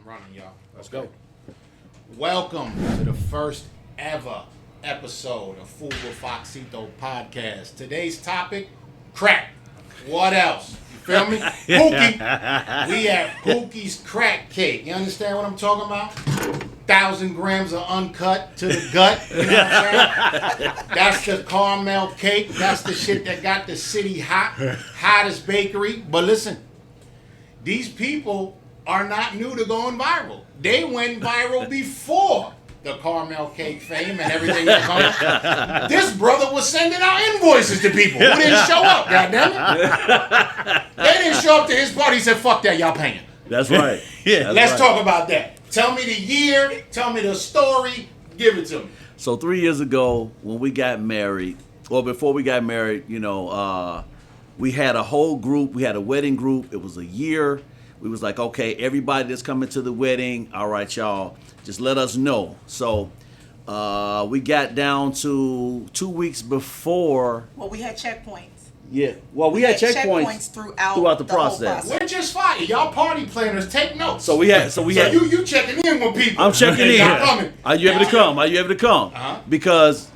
running, y'all. Let's go. Welcome to the first ever episode of Food with Foxcito Podcast. Today's topic, crack. What else? You feel me? Pookie. We have Pookie's Crack Cake. You understand what I'm talking about? 1,000 grams of uncut to the gut. You know what I'm saying? That's the caramel cake. That's the shit that got the city hot. Hottest bakery. But listen, these people are not new to going viral. They went viral before the caramel cake fame and everything that comes. This brother was sending out invoices to people who didn't show up, goddammit. They didn't show up to his party. He said, fuck that, y'all paying. That's right. Yeah. Let's talk about that. Tell me the year, tell me the story, give it to me. So 3 years ago, when we got married, or before we got married, we had a whole group. We had a wedding group. It was a year. We was like, okay, everybody that's coming to the wedding, all right, y'all, just let us know. So we got down to 2 weeks before. Well, we had checkpoints. Yeah. Well, we had checkpoints throughout the process. We're just fire. Y'all party planners, take notes. So we had. You checking in with people. I'm checking in. Y'all coming. Are you able to come? Are you able to come? Uh-huh. Because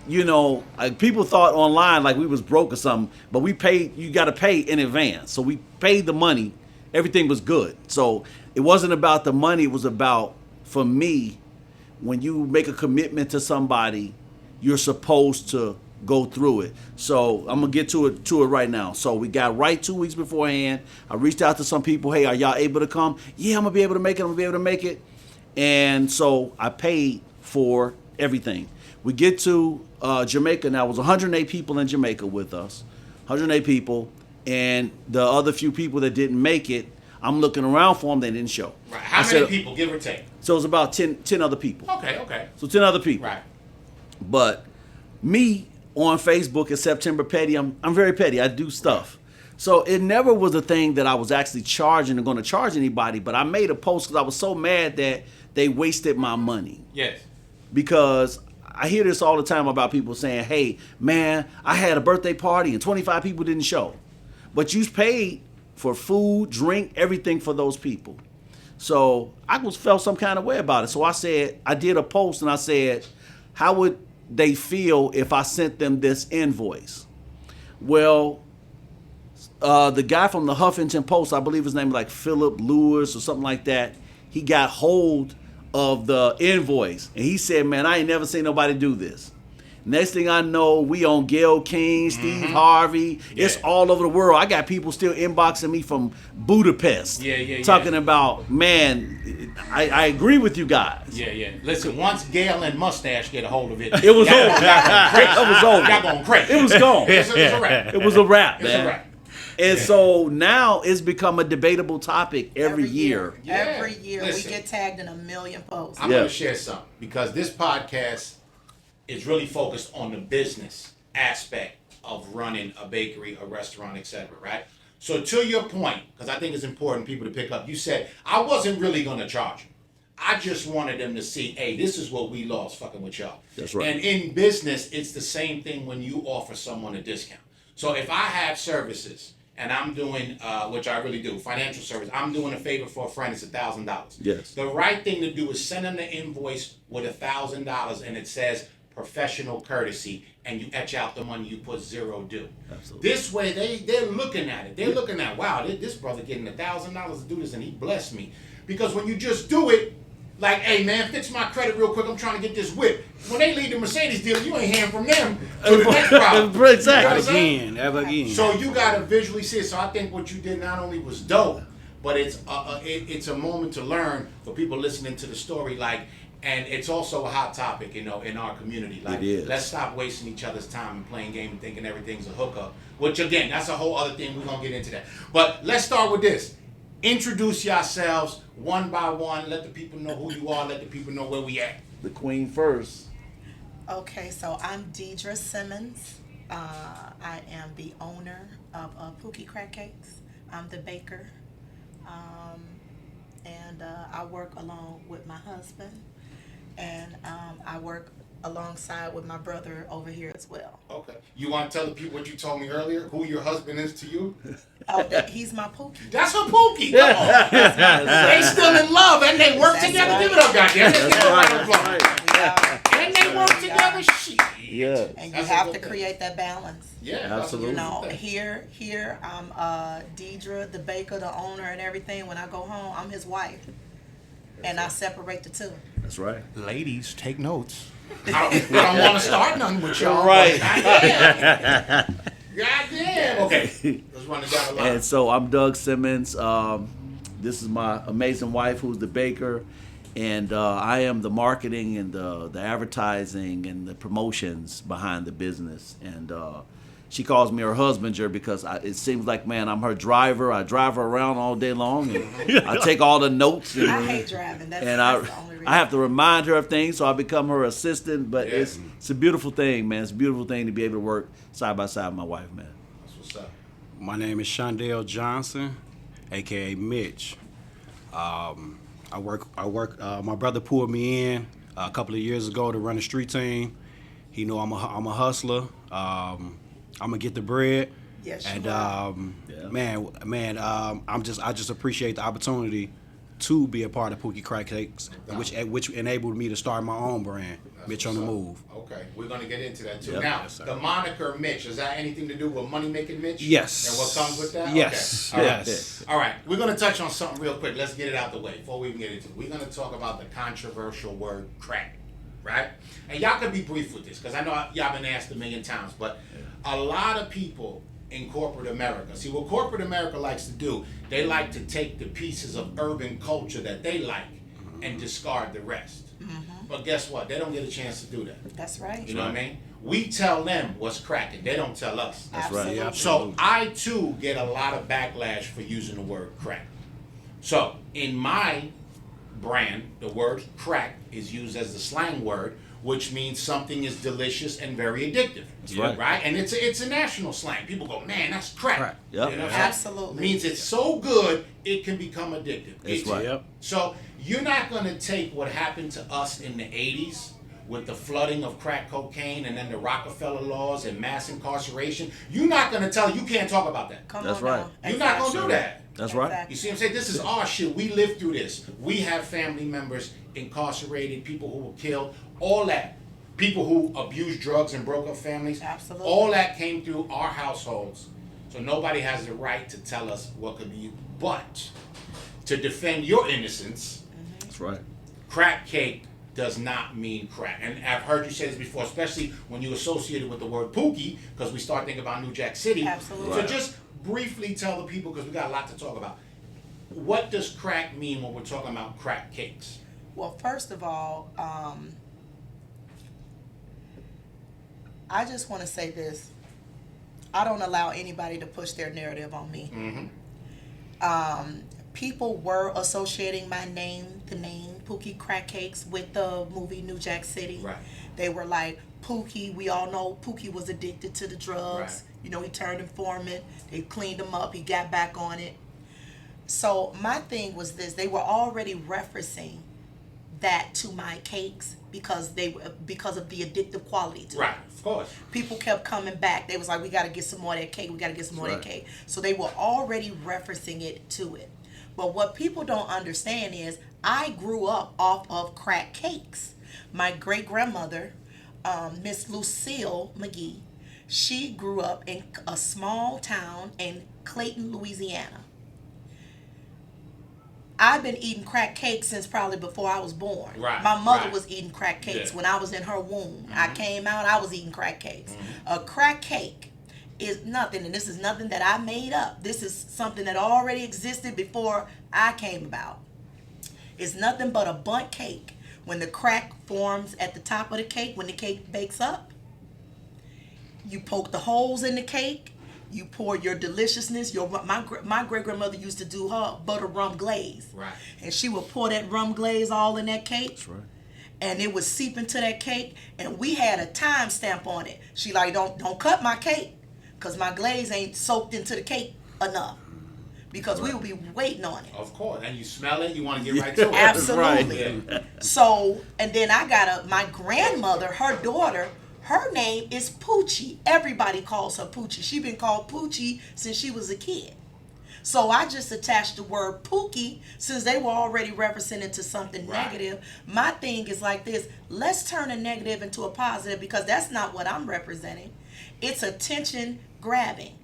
people thought online like we was broke or something, but we paid. You got to pay in advance. So we paid the money. Everything was good. So it wasn't about the money. It was about, for me, when you make a commitment to somebody, you're supposed to go through it. So I'm gonna get to it right now. So we got right 2 weeks beforehand. I reached out to some people. Hey, are y'all able to come? Yeah, I'm gonna be able to make it. I'm gonna be able to make it. And so I paid for everything. We get to Jamaica now. It was 108 people in Jamaica with us. 108 people. And the other few people that didn't make it, I'm looking around for them. They didn't show. Right. How many people, give or take? So it was about 10 other people. Okay. So 10 other people. Right. But me on Facebook is September Petty. I'm very petty. I do stuff. So it never was a thing that I was actually charging or going to charge anybody. But I made a post because I was so mad that they wasted my money. Yes. Because I hear this all the time about people saying, hey, man, I had a birthday party and 25 people didn't show. But you paid for food, drink, everything for those people. So I felt some kind of way about it. So I did a post and I said, how would they feel if I sent them this invoice? Well, the guy from the Huffington Post, I believe his name was like Philip Lewis or something like that, he got hold of the invoice. And he said, man, I ain't never seen nobody do this. Next thing I know, we on Gayle King, Steve Harvey. Yeah. It's all over the world. I got people still inboxing me from Budapest. Talking about, man, I agree with you guys. Yeah. Listen, once Gayle and Mustache get a hold of it, it was over. It was over. Y'all going crazy. It was gone. It's a wrap. It was a wrap, man. It's a wrap. And so now it's become a debatable topic every year. Yeah. Every year. Listen, we get tagged in a million posts. I'm going to share something because this podcast is really focused on the business aspect of running a bakery, a restaurant, etc., right? So to your point, because I think it's important people to pick up, you said, I wasn't really going to charge them. I just wanted them to see, hey, this is what we lost fucking with y'all. That's right. And in business, it's the same thing when you offer someone a discount. So if I have services and I'm doing, which I really do, financial service, I'm doing a favor for a friend, it's $1,000. Yes. The right thing to do is send them the invoice with $1,000 and it says professional courtesy, and you etch out the money, you put zero due. Absolutely. This way, they're looking at it. They're looking at, wow, this brother getting $1,000 to do this, and he blessed me. Because when you just do it, like, hey, man, fix my credit real quick, I'm trying to get this whip. When they leave the Mercedes deal, you ain't hearing from them to the next problem. Exactly. Ever again. So you got to visually see it. So I think what you did not only was dope, but it's a moment to learn for people listening to the story, like, and it's also a hot topic, in our community. Like, let's stop wasting each other's time and playing game and thinking everything's a hookup. Which, again, that's a whole other thing. We're going to get into that. But let's start with this. Introduce yourselves one by one. Let the people know who you are. Let the people know where we at. The queen first. Okay, so I'm Deidre Simmons. I am the owner of Pookie Crack Cakes. I'm the baker. And I work along with my husband. And I work alongside with my brother over here as well. Okay. You want to tell the people what you told me earlier? Who your husband is to you? Oh, he's my Pookie. That's her Pookie. Come on. They still in love and they work together. Right. Give it up, goddamn. That's right. And they work together. Shit. Yeah. And you That's have a to good create that balance. Yeah, Absolutely. You know, here I'm Deidre, the baker, the owner, and everything. When I go home, I'm his wife, and I separate the two. That's right. Ladies, take notes. I don't want to start nothing with y'all. Right. Goddamn. Okay. Let's run it down the line. And so I'm Doug Simmons. This is my amazing wife, who's the baker, and I am the marketing and the advertising and the promotions behind the business. And she calls me her husbander because it seems like, man, I'm her driver. I drive her around all day long, and I take all the notes. And, I hate driving. That's and the only reason. I have to remind her of things, so I become her assistant. But Yeah. it's a beautiful thing, man. It's a beautiful thing to be able to work side by side with my wife, man. That's what's up. My name is Shondell Johnson, aka Mitch. I work. My brother pulled me in a couple of years ago to run a street team. He know I'm a hustler. I'm gonna get the bread. Yes, you and are. I just appreciate the opportunity to be a part of Pookie Crack Cakes, which enabled me to start my own brand, Mitch on the Move. Okay, we're gonna get into that too. Yep. Now, Yes, sir. the moniker Mitch, is that anything to do with money making Mitch? Yes. And what comes with that? Yes. Okay. All right. Yes. All right. We're gonna touch on something real quick. Let's get it out the way before we even get into it. We're gonna talk about the controversial word crack, right? And y'all can be brief with this because I know y'all been asked a million times, but a lot of people in corporate America, see what corporate America likes to do, they like to take the pieces of urban culture that they like and discard the rest. But guess what? They don't get a chance to do that. That's right. You know what I mean? We tell them what's cracking. They don't tell us. That's right. Absolutely. Yeah. So I too get a lot of backlash for using the word crack. So in my brand, the word crack is used as the slang word, which means something is delicious and very addictive. That's right. Right? And it's a national slang. People go, man, that's crack. Crack. Yep. You know what I'm saying? Absolutely. Means it's so good it can become addictive. That's right. Yep. So you're not going to take what happened to us in the 80s with the flooding of crack cocaine and then the Rockefeller laws and mass incarceration. You're not going to tell, you can't talk about that. Come That's on right. now. You're not going to do that. That's right. Exactly. You see what I'm saying? This is our shit. We lived through this. We have family members incarcerated, people who were killed, all that. People who abused drugs and broke up families. Absolutely. All that came through our households. So nobody has the right to tell us what could be. But to defend your innocence, That's right. crack cake does not mean crack. And I've heard you say this before, especially when you associate it with the word Pookie, because we start thinking about New Jack City. Absolutely. So just briefly tell the people, because we got a lot to talk about. What does crack mean when we're talking about crack cakes? Well, first of all, I just want to say this. I don't allow anybody to push their narrative on me. People were associating my name, the name Pookie Crack Cakes, with the movie New Jack City. Right. They were like, Pookie, we all know Pookie was addicted to the drugs. Right. You know, he turned informant. They cleaned him up. He got back on it. So my thing was this. They were already referencing that to my cakes because of the addictive quality to Right, it. of course. People kept coming back. They was like, we got to get some more of that cake. We got to get some more of that Right. cake. So they were already referencing it to it. But what people don't understand is I grew up off of crack cakes. My great-grandmother, Miss Lucille McGee, she grew up in a small town in Clayton, Louisiana. I've been eating crack cakes since probably before I was born. Right, My mother right. was eating crack cakes Yeah. when I was in her womb. I came out, I was eating crack cakes. A crack cake is nothing, and this is nothing that I made up. This is something that already existed before I came about. It's nothing but a bundt cake. When the crack forms at the top of the cake, when the cake bakes up, you poke the holes in the cake. You pour your deliciousness. My great grandmother used to do her butter rum glaze, Right. and she would pour that rum glaze all in that cake, That's right. and it would seep into that cake. And we had a time stamp on it. She like, don't cut my cake, cause my glaze ain't soaked into the cake enough, because we will be waiting on it. Of course. And you smell it, you want to get right to it. Absolutely. Yeah. So, and then I got my grandmother, her daughter, her name is Poochie. Everybody calls her Poochie. She been called Poochie since she was a kid. So I just attached the word Pookie since they were already represented to something negative. My thing is like this: let's turn a negative into a positive, because that's not what I'm representing. It's attention grabbing.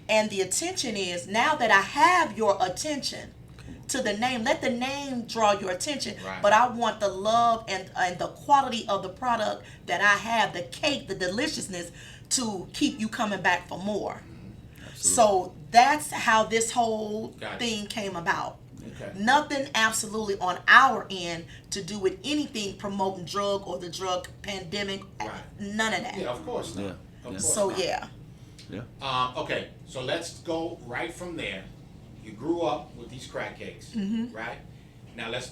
And the attention is, now that I have your attention to the name, let the name draw your attention. Right. But I want the love and the quality of the product that I have, the cake, the deliciousness, to keep you coming back for more. So that's how this whole thing came about. Okay. Nothing absolutely on our end to do with anything promoting drug or the drug pandemic. Right. None of that. Yeah, of course not. Yeah. Of course So not. yeah. Yeah. Okay, so let's go right from there. You grew up with these crack cakes, right? Now let's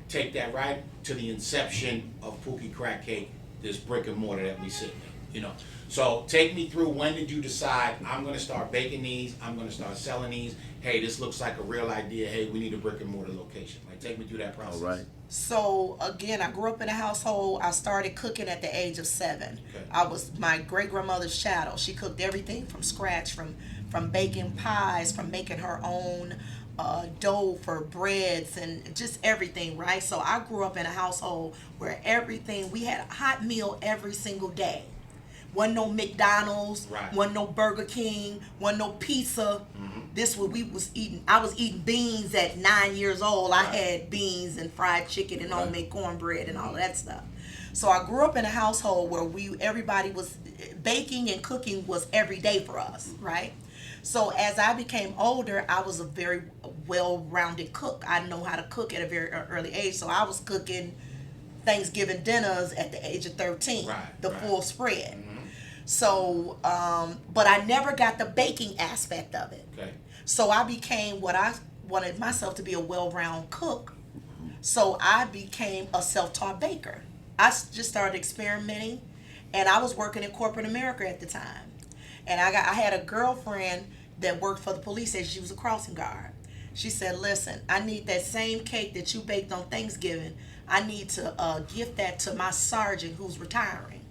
take that right to the inception of Pookie Crack Cake, this brick and mortar that we sit in, you know. So take me through, when did you decide, I'm going to start baking these, I'm going to start selling these, hey, this looks like a real idea, hey, we need a brick and mortar location. Like, take me through that process. All right. So again, I grew up in a household. I started cooking at the age of 7. Okay. I was my great grandmother's shadow. She cooked everything from scratch, from baking pies, from making her own dough for breads, and just everything, right? So I grew up in a household where everything, we had a hot meal every single day. Wasn't no McDonald's, wasn't no Burger King, wasn't no pizza. This was, we was eating, I was eating beans at 9 years old. I had beans and fried chicken and homemade cornbread and all of that stuff. So I grew up in a household where everybody was baking and cooking was every day for us, right? So as I became older, I was a very well-rounded cook. I know how to cook at a very early age. So I was cooking Thanksgiving dinners at the age of 13, the full spread. So, but I never got the baking aspect of it. Okay. So I became what I wanted myself to be, a well-rounded cook. So I became a self-taught baker. I just started experimenting, and I was working in corporate America at the time. And I had a girlfriend that worked for the police station. She was a crossing guard. She said, listen, I need that same cake that you baked on Thanksgiving. I need to gift that to my sergeant who's retiring.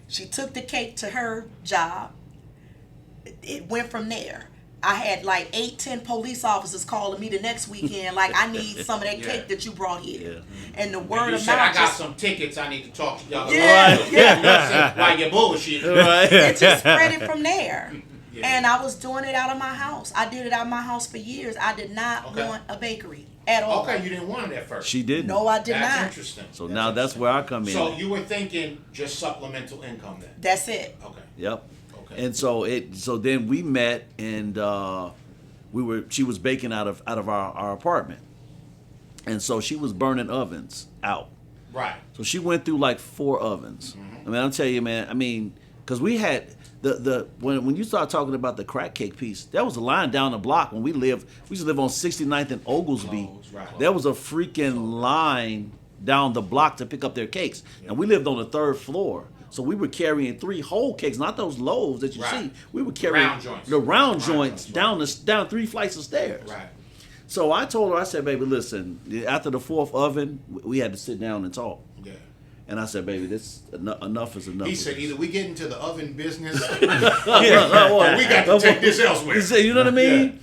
She took the cake to her job. It went from there. I had like 8-10 police officers calling me the next weekend, like, I need some of that cake that you brought here. And the word of said, mouth, I got some tickets, I need to talk to y'all. Yeah. While you're bullshit. It just spread it from there. And I was doing it out of my house. I did it out of my house for years. I did not want a bakery at all. Okay, you didn't want it at first. She didn't. No, I did not. That's interesting. So now that's where I come in. So you were thinking just supplemental income then? That's it. Okay. Yep. Okay. And so then we met, and she was baking out of our apartment, and so she was burning ovens out. Right. So she went through like 4 ovens. I mean, I'll tell you, man. Because we had when you start talking about the crack cake piece, that was a line down the block when we lived. We used to live on 69th and Oglesby. There was a freaking line down the block to pick up their cakes, and we lived on the 3rd floor. So we were carrying 3 whole cakes, not those loaves that you see. We were carrying the round joints down 3 flights of stairs. Right. So I told her, I said, baby, listen, after the 4th oven, we had to sit down and talk. Yeah. And I said, baby, this enough is enough. He said, either we get into the oven business, or we got to take this elsewhere. You know what I mean?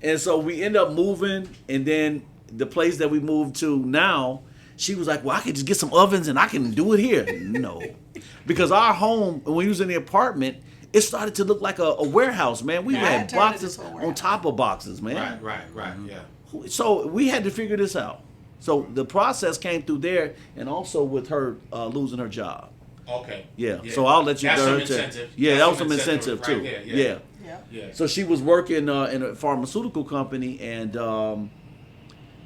Yeah. And so we end up moving, and then the place that we moved to now, she was like, well, I could just get some ovens and I can do it here. No. Because our home, when we was in the apartment, it started to look like a warehouse, man. We had boxes on top of boxes, man. Right, yeah. So we had to figure this out. So the process came through there, and also with her losing her job. Okay. Yeah. So I'll let you That's go. some incentive. Yeah, That's that was some some incentive too. Right Yeah. So she was working in a pharmaceutical company, and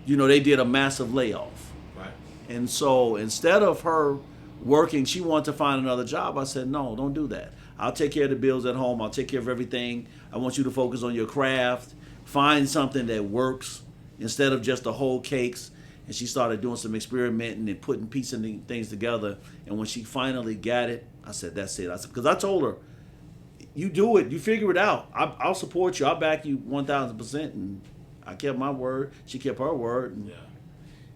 they did a massive layoff. Right. And so instead of her working, she wanted to find another job. I said, no, don't do that. I'll take care of the bills at home. I'll take care of everything. I want you to focus on your craft. Find something that works instead of just the whole cakes. And she started doing some experimenting and putting piecing things together. And when she finally got it, I said, that's it. Because I told her, you do it. You figure it out. I'll support you. I'll back you 1,000%. And I kept my word. She kept her word. And,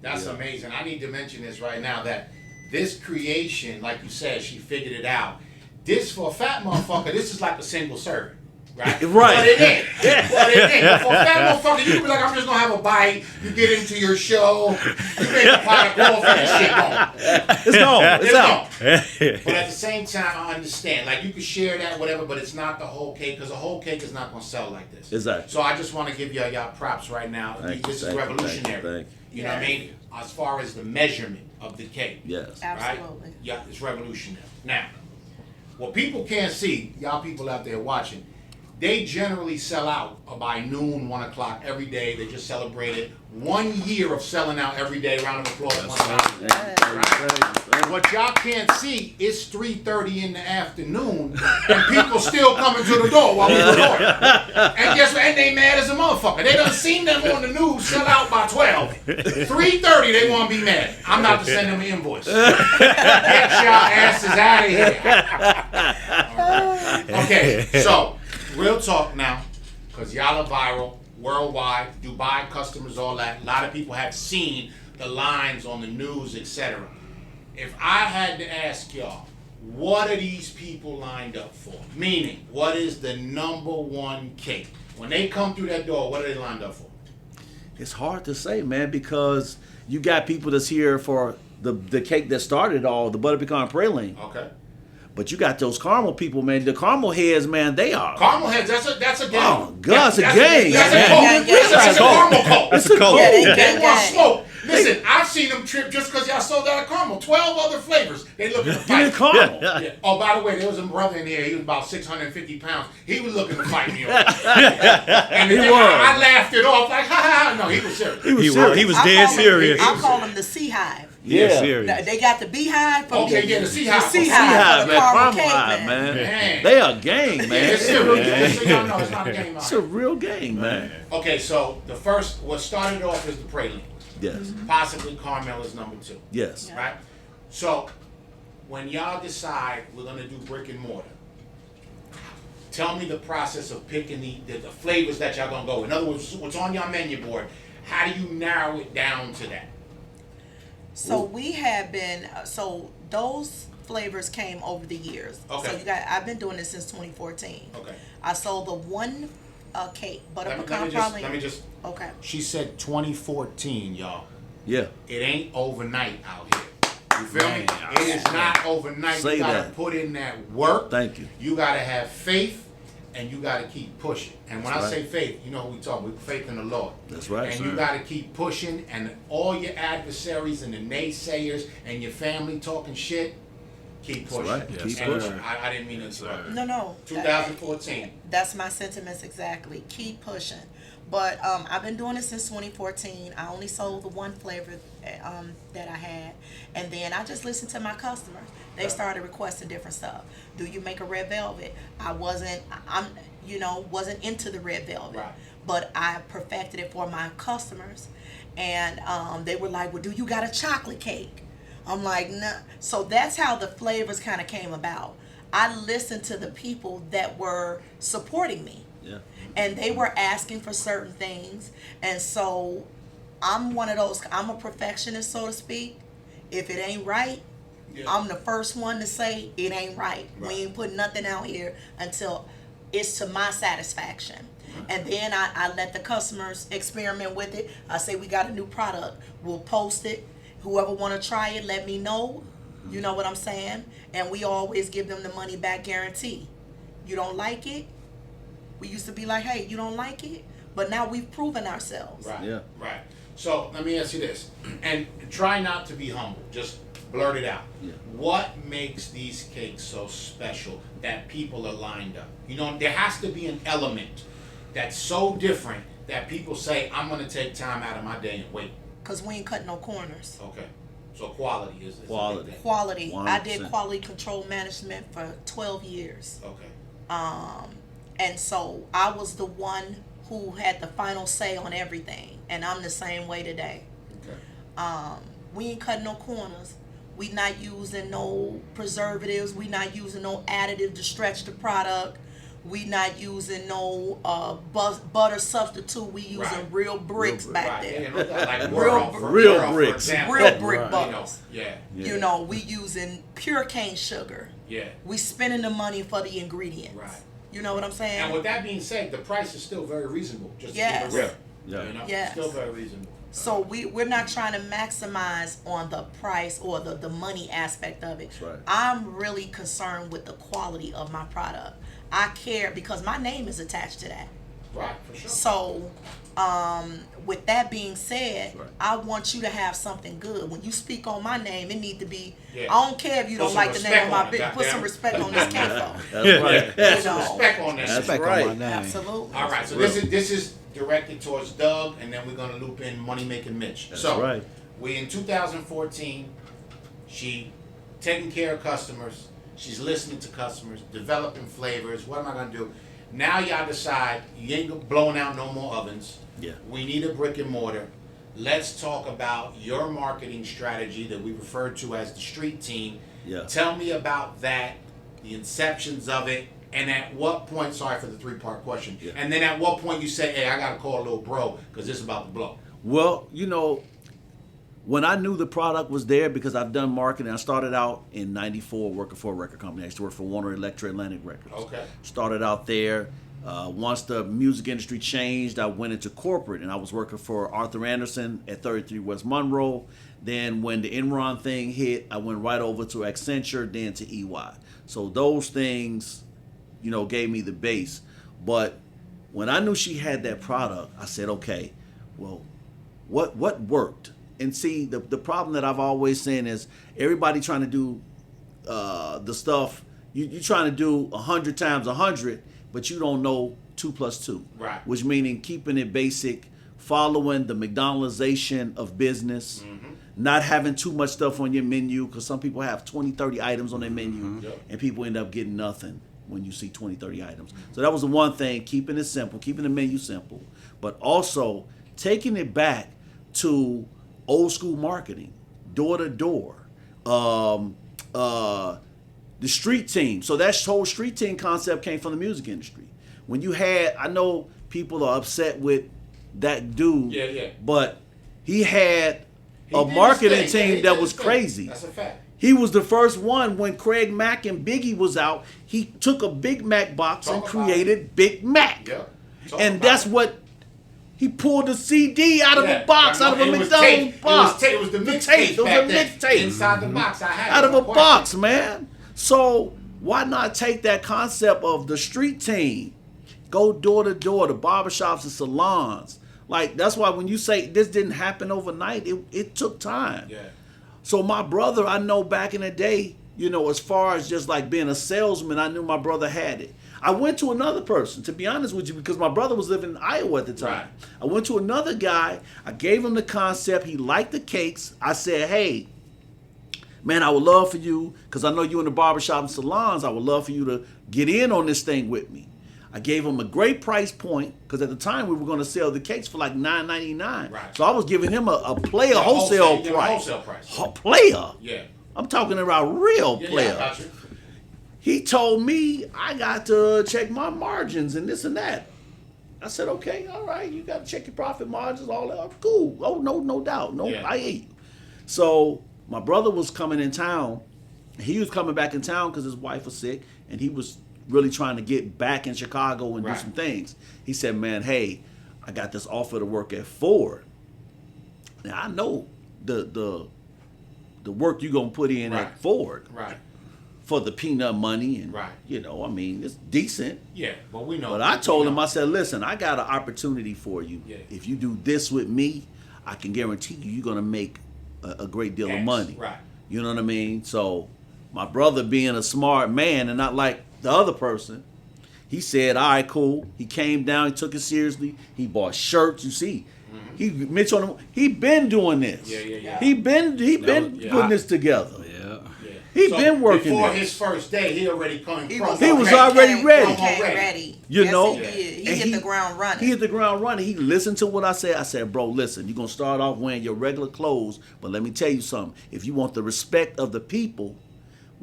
That's amazing. I need to mention this right now, that this creation, like you said, she figured it out. This, for a fat motherfucker, this is like a single serving. Right? Right. But it ain't. But it ain't. But for a fat motherfucker, you can be like, I'm just gonna have a bite. You get into your show. You make a pot of coffee. This shit gone. It's gone. It's out. But at the same time, I understand. Like, you can share that, whatever, but it's not the whole cake, because the whole cake is not gonna sell like this. Exactly. So I just want to give y'all props right now. This is revolutionary. Thank You know what I mean? As far as the measurement of the cake. Yes. Absolutely. Right? Yeah, it's revolutionary. Now, what people can't see, y'all people out there watching, they generally sell out by noon, 1 o'clock every day. They just celebrated 1 year of selling out every day. Round of applause. Right? What y'all can't see, it's 3:30 in the afternoon, and people still coming to the door while we record. And guess what? And they mad as a motherfucker. They done seen them on the news sell out by 12. 3:30, they want to be mad. I'm not to send them an invoice. Get y'all asses out of here. Okay, so real talk now, because y'all are viral, worldwide, Dubai customers, all that. A lot of people have seen the lines on the news, etc. If I had to ask y'all, what are these people lined up for? Meaning, what is the number one cake? When they come through that door, what are they lined up for? It's hard to say, man, because you got people that's here for the cake that started it all, the butter pecan praline. Okay. But you got those caramel people, man. The caramel heads, man, they are. Caramel heads, that's a game. Oh, God, it's a game. That's a cult. That's a caramel cult. It's a cult. They want smoke. Listen, I've seen them trip just because y'all sold out of caramel. 12 other flavors. They looking to fight. Give me caramel. Yeah. Oh, by the way, there was a brother in here. He was about 650 pounds. He was looking to fight me. And I laughed it off like, ha ha. No, he was serious. He was dead serious. I call him the Sea Hive. Yeah. Serious. They got the beehive from Okay, yeah, the Sea Hive. The Sea Sea Hive, for the man. caramel Caramel cake, Hive, man. man. They are a gang, man. It's serious. Just so y'all know, it's not a game. It's a real game, man. Okay, so the first, what started off is the praline. Yes. Possibly caramel is number 2. Yes. Yeah. Right? So, when y'all decide we're going to do brick and mortar, tell me the process of picking the flavors that y'all going to go with. In other words, what's on your menu board, how do you narrow it down to that? So we have been, so those flavors came over the years. Okay. So I've been doing this since 2014. Okay. I sold the one cake, butter Let pecan me just. Okay. She said 2014, y'all. Yeah. It ain't overnight out here. You feel me? Man, It is not overnight. Say You gotta that. put in that work. Thank you. You gotta have faith, and you gotta keep pushing. And when That's I right. say faith, you know who we talk. We faith in the Lord. That's right, And sir. you gotta keep pushing. And all your adversaries and the naysayers and your family talking shit, keep That's pushing. right. Yes, Keep sir. pushing. I didn't mean to interrupt. No. 2014. That's my sentiments exactly. Keep pushing. But I've been doing it since 2014. I only sold the one flavor that I had, and then I just listened to my customers. They started requesting different stuff. Do you make a red velvet? I'm wasn't into the red velvet, Right. but I perfected it for my customers, and they were like, "Well, do you got a chocolate cake?" I'm like, "No." So that's how the flavors kind of came about. I listened to the people that were supporting me. Yeah. And they were asking for certain things. And so I'm one of those, I'm a perfectionist, so to speak. If it ain't right, Yeah. I'm the first one to say it ain't right. Right. We ain't putting nothing out here until it's to my satisfaction. And then I let the customers experiment with it. I say, we got a new product. We'll post it. Whoever want to try it, let me know. You know what I'm saying? And we always give them the money back guarantee. You don't like it? We used to be like, hey, you don't like it? But now we've proven ourselves. Right. Yeah. Right. So let me ask you this, and try not to be humble. Just blurt it out. Yeah. What makes these cakes so special that people are lined up? You know, there has to be an element that's so different that people say, I'm going to take time out of my day and wait. Because we ain't cutting no corners. Okay. So quality is a big Quality. thing. Quality. I did 100%. quality control management for 12 years. Okay. And so I was the one who had the final say on everything. And I'm the same way today. Okay. We ain't cutting no corners. We not using no preservatives. We not using no additive to stretch the product. We not using no butter substitute. We using Right. real bricks back Right. there. Yeah, no doubt. Like Real- Whirl, for bricks. example. Real brick Right. butters. Yeah. You know, we using pure cane sugar. Yeah. We spending the money for the ingredients. Right. You know what I'm saying? And with that being said, the price is still very reasonable. Just Yes. to keep it real. Yeah. You know? Yes. Still very reasonable. So we're not trying to maximize on the price or the money aspect of it. That's right. I'm really concerned with the quality of my product. I care because my name is attached to that. Right, for sure. So, with that being said, Right. I want you to have something good. When you speak on my name, it need to be. Yeah. I don't care if you Put don't some like the name respect of my on it, business. Put some goddammit. respect on this K-Fo. That's right. You Some know. respect on that. That's shit. Respect right. on my name. Absolutely. All right, so this is directed towards Doug, and then we're gonna loop in Money Making Mitch. That's so right. we in 2014. She taking care of customers. She's listening to customers, developing flavors. What am I gonna do? Now y'all decide you ain't blowing out no more ovens. Yeah. We need a brick and mortar. Let's talk about your marketing strategy that we refer to as the street team. Yeah. Tell me about that, the inceptions of it, and at what point, sorry for the three-part question, Yeah. and then at what point you say, hey, I got to call a little bro because this is about to blow. Well, when I knew the product was there, because I've done marketing, I started out in '94 working for a record company. I used to work for Warner Electra Atlantic Records. Okay. Started out there. Once the music industry changed, I went into corporate, and I was working for Arthur Anderson at 33 West Monroe. Then when the Enron thing hit, I went right over to Accenture, then to EY. So those things, gave me the base. But when I knew she had that product, I said, okay, well, what worked? And see, the problem that I've always seen is everybody trying to do the stuff, you're trying to do 100 times 100, but you don't know 2 + 2. Right. Which meaning keeping it basic, following the McDonaldization of business, not having too much stuff on your menu, because some people have 20, 30 items on their menu, Yep. and people end up getting nothing when you see 20, 30 items. So that was the one thing, keeping it simple, keeping the menu simple, but also taking it back to old school marketing, door to door, the street team. So that whole street team concept came from the music industry. When you had, I know people are upset with that dude, Yeah. but he had He a did marketing his thing. Yeah, team he that did was his thing. crazy. That's a fact. He was the first one when Craig Mack and Biggie was out. He took a Big Mac box Talk and about created Big Mac. Yeah. Talk And about that's it. what he pulled the CD out of Yeah. a box, out of a It was McDonald's tape. box. It was the tape. mixtape. It was back a then. mixtape Inside the box, I had out it. of a No question. box, man. So why not take that concept of the street team, go door to door, the barbershops and salons? Like, that's why when you say this didn't happen overnight, it took time. Yeah. So my brother, I know back in the day, as far as just like being a salesman, I knew my brother had it. I went to another person, to be honest with you, because my brother was living in Iowa at the time. Right. I went to another guy. I gave him the concept. He liked the cakes. I said, hey, man, I would love for you, because I know you in the barbershop and salons, I would love for you to get in on this thing with me. I gave him a great price point, because at the time we were going to sell the cakes for like $9.99. Right. So I was giving him a player Yeah, wholesale you give him a price. wholesale price. Player. Yeah. I'm talking about real Yeah, player. I got you. He told me I got to check my margins and this and that. I said, okay, all right, you got to check your profit margins, all that. Cool. Oh, no doubt. No, Yeah. I hear you. So my brother was coming in town. He was coming back in town because his wife was sick, and he was really trying to get back in Chicago and Right. do some things. He said, man, hey, I got this offer to work at Ford. Now, I know the work you're going to put in Right. at Ford Right. for the peanut money, and Right. it's decent. Yeah, but we know. But I we told know. him, I said, listen, I got an opportunity for you. Yeah. If you do this with me, I can guarantee you're gonna make a great deal of X, money. right. You know what I mean? So my brother, being a smart man and not like the other person, he said, all right, cool. He came down, he took it seriously. He bought shirts. You see, Mitch on him. He been doing this. Yeah. He been yeah. putting this together. Yeah. Yeah. He been working before this. his first day. He already coming. He from was, He was okay. already ready. He came Ready. ready. You Yes, know? he did. He And hit the ground running. He hit the ground running. He listened to what I said. I said, bro, listen, you're going to start off wearing your regular clothes, but let me tell you something. If you want the respect of the people,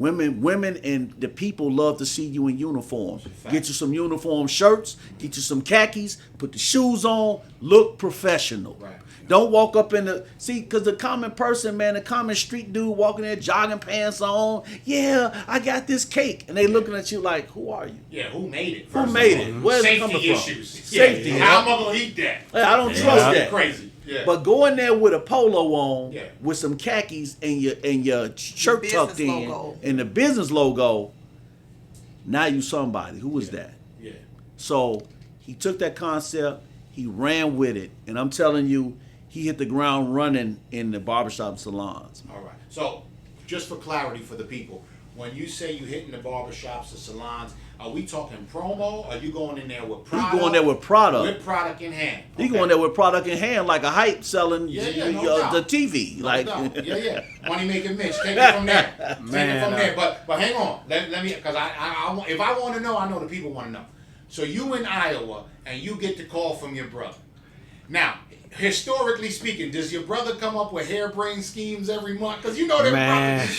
Women and the people love to see you in uniform. Get you some uniform shirts, get you some khakis, put the shoes on, look professional. Right. Don't walk up in because the common person, man, the common street dude walking there, jogging pants on, yeah, I got this cake. And they looking at you like, who are you? Yeah, who made it? Who made it? Where's it coming Safety from? issues. Safety. Yeah. How am I going to eat that? I don't trust that. Crazy. Yeah. But going there with a polo on, Yeah. with some khakis and your shirt business tucked in, logo. and the business logo, now you somebody. Who was that? Yeah. So he took that concept, he ran with it, and I'm telling you, he hit the ground running in the barbershop salons. All right. So, just for clarity for the people, when you say you hitting the barbershops, the salons, are we talking promo? Or are you going in there with product? He going there with product. With product in hand. He going there with product in hand, like a hype selling No doubt. the TV. No like doubt. Yeah. Money Making Mitch. Take it from there. Take it from there. But hang on. Let me, because I if I want to know, I know the people want to know. So you in Iowa and you get the call from your brother. Now, historically speaking, does your brother come up with harebrained schemes every month? Because you know that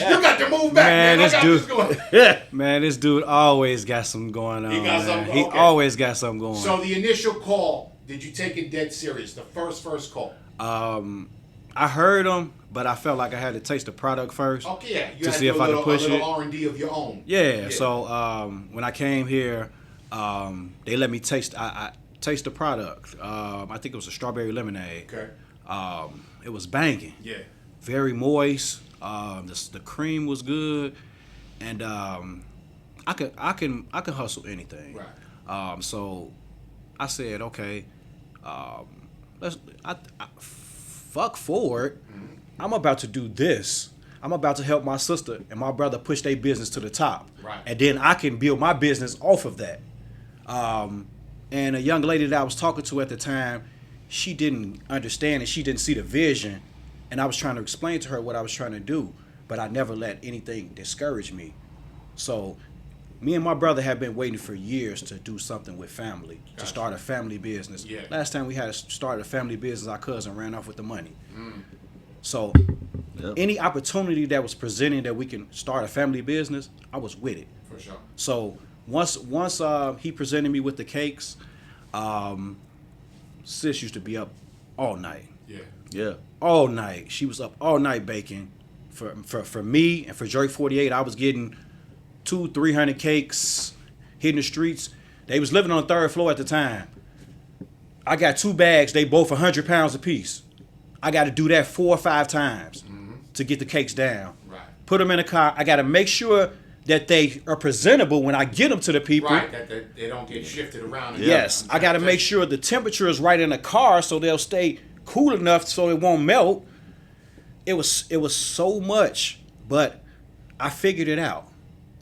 you got to move back, man. This dude, yeah. man, this dude always got something going on. He got something. He Okay. always got something going. So the initial call, did you take it dead serious? The first call. I heard him, but I felt like I had to taste the product first. Okay, yeah. You to had see to do if I could push a it. little R&D of your own. Yeah. So when I came here, they let me taste. I taste the product. I think it was a strawberry lemonade. Okay. It was banging. Yeah. Very moist. The cream was good, and I can hustle anything. Right. So I said, okay, fuck forward. Mm-hmm. I'm about to do this. I'm about to help my sister and my brother push their business to the top. Right. And then I can build my business off of that. And a young lady that I was talking to at the time, she didn't understand and she didn't see the vision. And I was trying to explain to her what I was trying to do, but I never let anything discourage me. So me and my brother have been waiting for years to do something with family, to start a family business. Yeah. Last time we had started a family business, our cousin ran off with the money. So any opportunity that was presented that we can start a family business, I was with it. For sure. So once he presented me with the cakes, sis used to be up all night. Yeah. All night. She was up all night baking. For me and for Drake 48, I was getting 200-300 cakes, hitting the streets. They was living on the third floor at the time. I got 2 bags, they both 100 pounds apiece. I got to do that 4 or 5 times to get the cakes down. Right. Put them in a car. I got to make sure that they are presentable when I get them to the people. Right, that they don't get shifted around. Yes, I got to make sure the temperature is right in the car so they'll stay cool enough so it won't melt. It was so much, but I figured it out.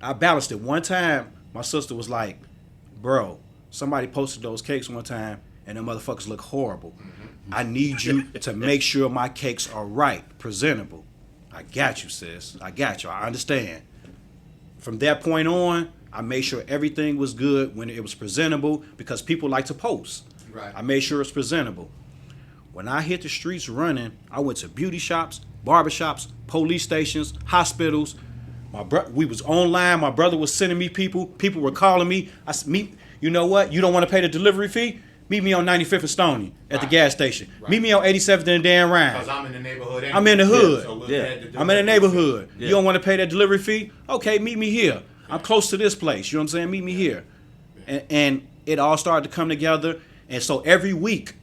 I balanced it. One time, my sister was like, bro, somebody posted those cakes one time and the motherfuckers look horrible. I need you to make sure my cakes are right, presentable. I got you, sis. I got you. I understand. From that point on, I made sure everything was good when it was presentable because people like to post. Right. I made sure it's presentable. When I hit the streets running, I went to beauty shops, barbershops, police stations, hospitals. We was online. My brother was sending me people. People were calling me. You know what? You don't want to pay the delivery fee? Meet me on 95th and Stony at the gas station. Right. Meet me on 87th and Dan Ryan. Because I'm in the neighborhood anyway. I'm in the hood. I'm in the neighborhood. Yeah. You don't want to pay that delivery fee? Okay, meet me here. I'm close to this place. You know what I'm saying? Meet me here. And it all started to come together. And so every week,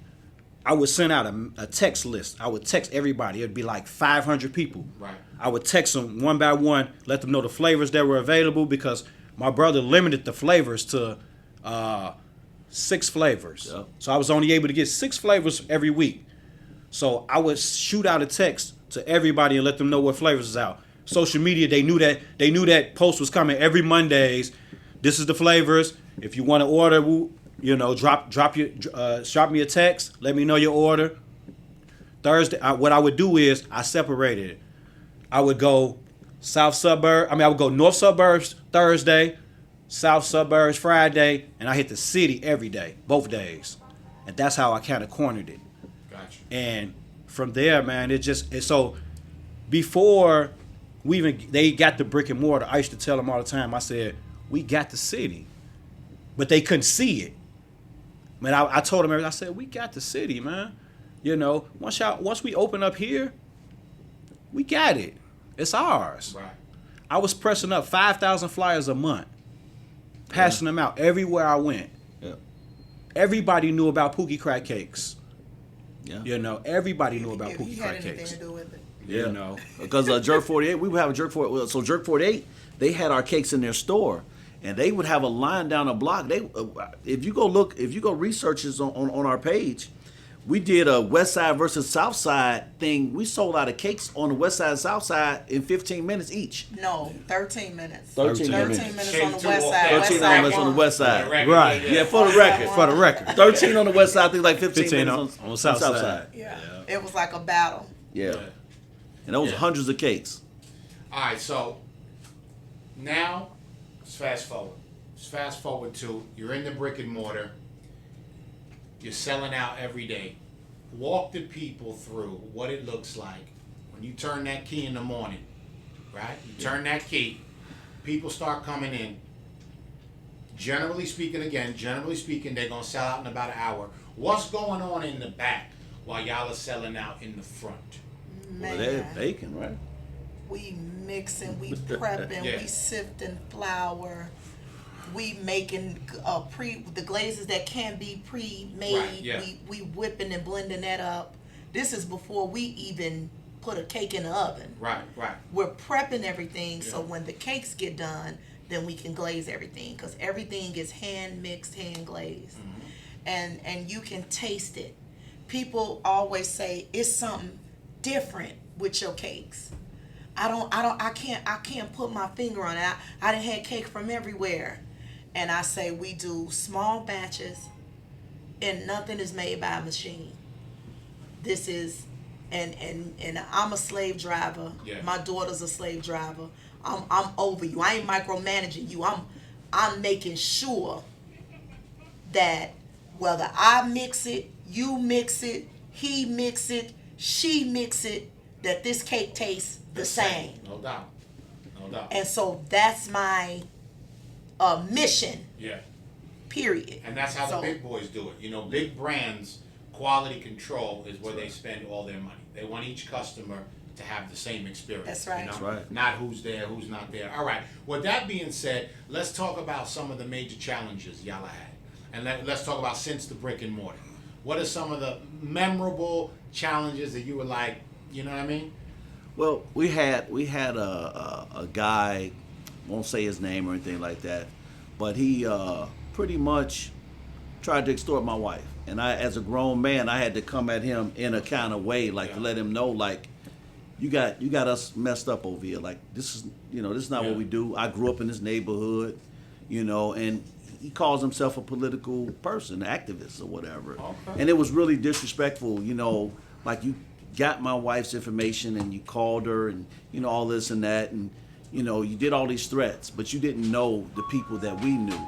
I would send out a text list. I would text everybody. It would be like 500 people. Right. I would text them one by one, let them know the flavors that were available because my brother limited the flavors to 6 flavors. Yep. So I was only able to get 6 flavors every week. So I would shoot out a text to everybody and let them know what flavors is out. Social media, they knew that post was coming every Mondays. This is the flavors. If you want to order, drop me a text. Let me know your order. Thursday, what I would do is I separated it. I would go I would go north suburbs Thursday, south suburbs Friday, and I hit the city every day, both days. And that's how I kind of cornered it. Gotcha. And from there, man, so before they got the brick and mortar. I used to tell them all the time. I said, we got the city, but they couldn't see it. Man, I told them everything. I said, we got the city, man. You know, once we open up here, we got it. It's ours. Right. I was pressing up 5,000 flyers a month, passing them out everywhere I went. Yeah. Everybody knew about Pookie Crack Cakes. Yeah. You know, everybody knew about If Pookie he Crack had anything Cakes. to do with it. Yeah. You know, Because Jerk 48, we would have a Jerk 48. So Jerk 48, they had our cakes in their store, and they would have a line down a block. They, if you go research this on our page, we did a West Side versus South Side thing. We sold out of cakes on the West Side and South Side in 15 minutes each. No, 13 minutes. 13 minutes Shake on the two West off Side. that. 13 West minutes Side on the won. West Side. Right. Yeah, for the record. For the record. 13 on the West Side, I think like 15 15 minutes on the South Side. Yeah. It was like a battle. Yeah. And those Yeah. hundreds of cakes. All right, so now let's fast forward. Let's fast forward to you're in the brick and mortar. You're selling out every day. Walk the people through what it looks like when you turn that key in the morning, right? You turn that key, people start coming in. Generally speaking, they're going to sell out in about an hour. What's going on in the back while y'all are selling out in the front? Well, they're baking, right? We mixing, we prepping, Yeah. we sifting flour, we making the glazes that can be pre-made. Right, yeah. We whipping and blending that up. This is before we even put a cake in the oven. Right. We're prepping everything so Yeah. when the cakes get done, then we can glaze everything because everything is hand mixed, hand glazed, and you can taste it. People always say it's something different with your cakes. I can't put my finger on it. I done had cake from everywhere. And I say we do small batches and nothing is made by a machine. This is and I'm a slave driver. Yeah. My daughter's a slave driver. I'm over you. I ain't micromanaging you. I'm making sure that whether I mix it, you mix it, he mix it, she mix it, that this cake tastes the same. No doubt. And so that's my mission, Yeah. period. And that's how So- the big boys do it. You know, big brands, quality control is where they spend all their money. They want each customer to have the same experience. That's right. You know? That's right. Not who's there, who's not there. All right. With that being said, let's talk about some of the major challenges y'all have had. And let's talk about since the brick and mortar. What are some of the memorable challenges that you were like, you know what I mean? Well, we had a guy, won't say his name or anything like that, but he pretty much tried to extort my wife. And I, as a grown man, I had to come at him in a kind of way, like to let him know, like, you got us messed up over here. Like, this is not what we do. I grew up in this neighborhood, and he calls himself a political person, activist or whatever. Okay. And it was really disrespectful, like you got my wife's information and you called her and, all this and that. And, you did all these threats, but you didn't know the people that we knew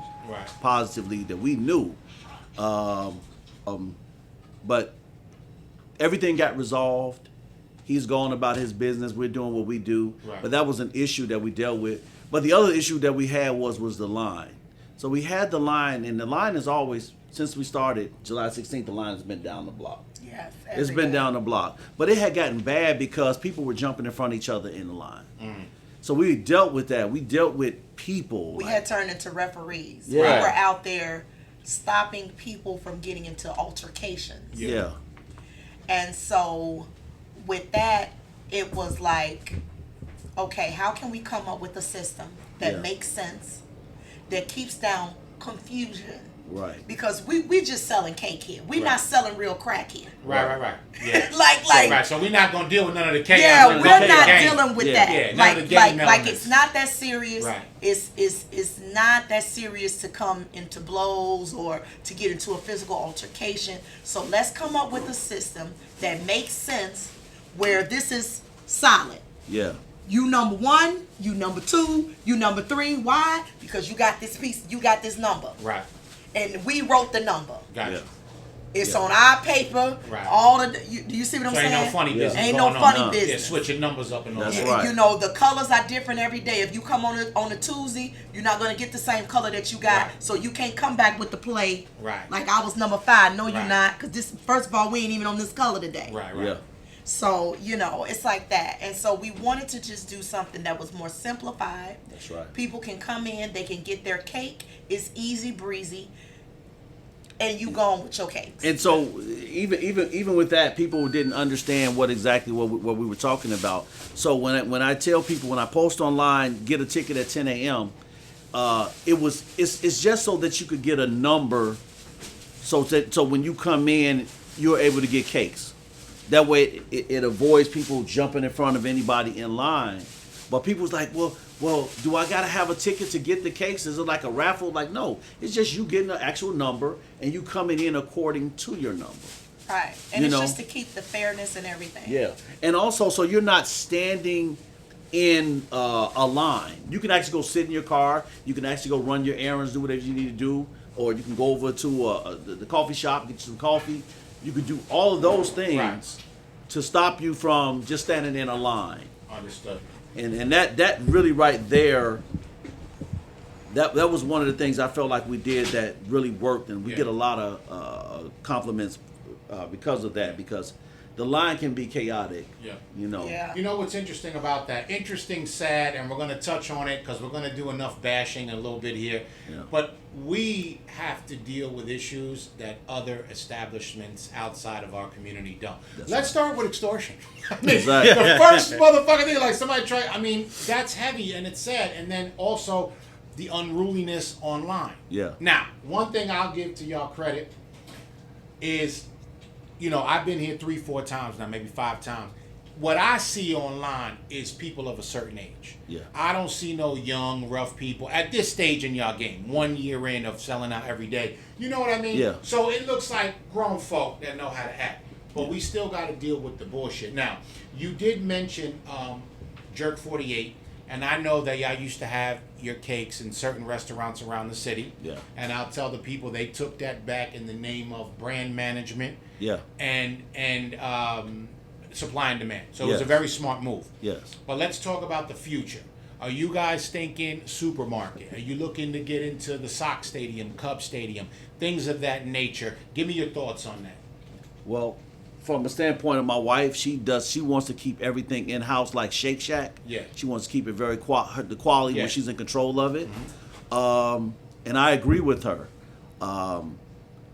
positively that we knew. But everything got resolved. He's going about his business. We're doing what we do. Right. But that was an issue that we dealt with. But the other issue that we had was the line. So we had the line, and the line is always, since we started July 16th, the line has been down the block. Yes, It's been down the block. But it had gotten bad because people were jumping in front of each other in the line. So we dealt with that. We dealt with people. We had turned into referees. Yeah. We were out there stopping people from getting into altercations. Yeah. And so with that, it was like, okay, how can we come up with a system that Yeah. makes sense, that keeps down confusion? Right. Because we just selling cake here. We're not selling real crack here. Right. Yeah. Like So we're not gonna deal with none of the chaos. yeah, none of we're the not game. dealing with Yeah. that. Yeah, none of the game like elements. it's not that serious. Right. It's not that serious to come into blows or to get into a physical altercation. So let's come up with a system that makes sense where this is solid. Yeah. You number one, you number two, you number three. Why? Because you got this piece, you got this number. Right. And we wrote the number. Gotcha. Yeah. It's on our paper. Right. All the do you see what I'm So saying? ain't no funny business. Ain't going no funny on. business. Yeah, switching numbers up and all That's that. right. You know, the colors are different every day. If you come on a Tuesday, you're not gonna get the same color that you got. Right. So you can't come back with the play. Right. Like I was number 5. No, you're Right. not. Cause this, first of all, we ain't even on this color today. Right. Yeah. So, you know, it's like that. And so we wanted to just do something that was more simplified. That's right. People can come in, they can get their cake. It's easy breezy. And you go on with your cakes. And so even with that, people didn't understand what we were talking about. So when I tell people, when I post online, get a ticket at 10 a.m., it's just so that you could get a number, so when you come in, you're able to get cakes. That way it avoids people jumping in front of anybody in line. But people's like, well, do I gotta have a ticket to get the cakes? Is it like a raffle? Like, no, it's just you getting an actual number and you coming in according to your number. Right. And You it's know? just to keep the fairness and everything. Yeah, and also so you're not standing in a line. You can actually go sit in your car. You can actually go run your errands, do whatever you need to do, or you can go over to the coffee shop, get you some coffee. You could do all of those things Right. to stop you from just standing in a line. Understood. And that really right there, that was one of the things I felt like we did that really worked, and we get a lot of compliments because of that, because the line can be chaotic. Yeah. You know. Yeah. You know what's interesting about that? Interesting, sad, and we're going to touch on it because we're going to do enough bashing a little bit here. Yeah. But we have to deal with issues that other establishments outside of our community don't. Let's start with extortion. I mean, Exactly. the first motherfucking thing, like somebody try, I mean, that's heavy and it's sad. And then also the unruliness online. Yeah. Now, one thing I'll give to y'all credit is, you know, I've been here 3-4 times now, maybe 5 times. What I see online is people of a certain age. Yeah. I don't see no young, rough people at this stage in y'all game. 1 year in of selling out every day. You know what I mean? Yeah. So it looks like grown folk that know how to act. But we still got to deal with the bullshit. Now, you did mention Jerk 48. And I know that y'all used to have your cakes in certain restaurants around the city. Yeah. And I'll tell the people they took that back in the name of brand management. Yeah. And supply and demand. So it was a Yes. very smart move. Yes. But let's talk about the future. Are you guys thinking supermarket? Are you looking to get into the Sox Stadium, Cub Stadium, things of that nature? Give me your thoughts on that. Well, From the standpoint of my wife, she wants to keep everything in house like Shake Shack. Yeah. She wants to keep it very the quality Yeah. when she's in control of it. Mm-hmm. And I agree with her.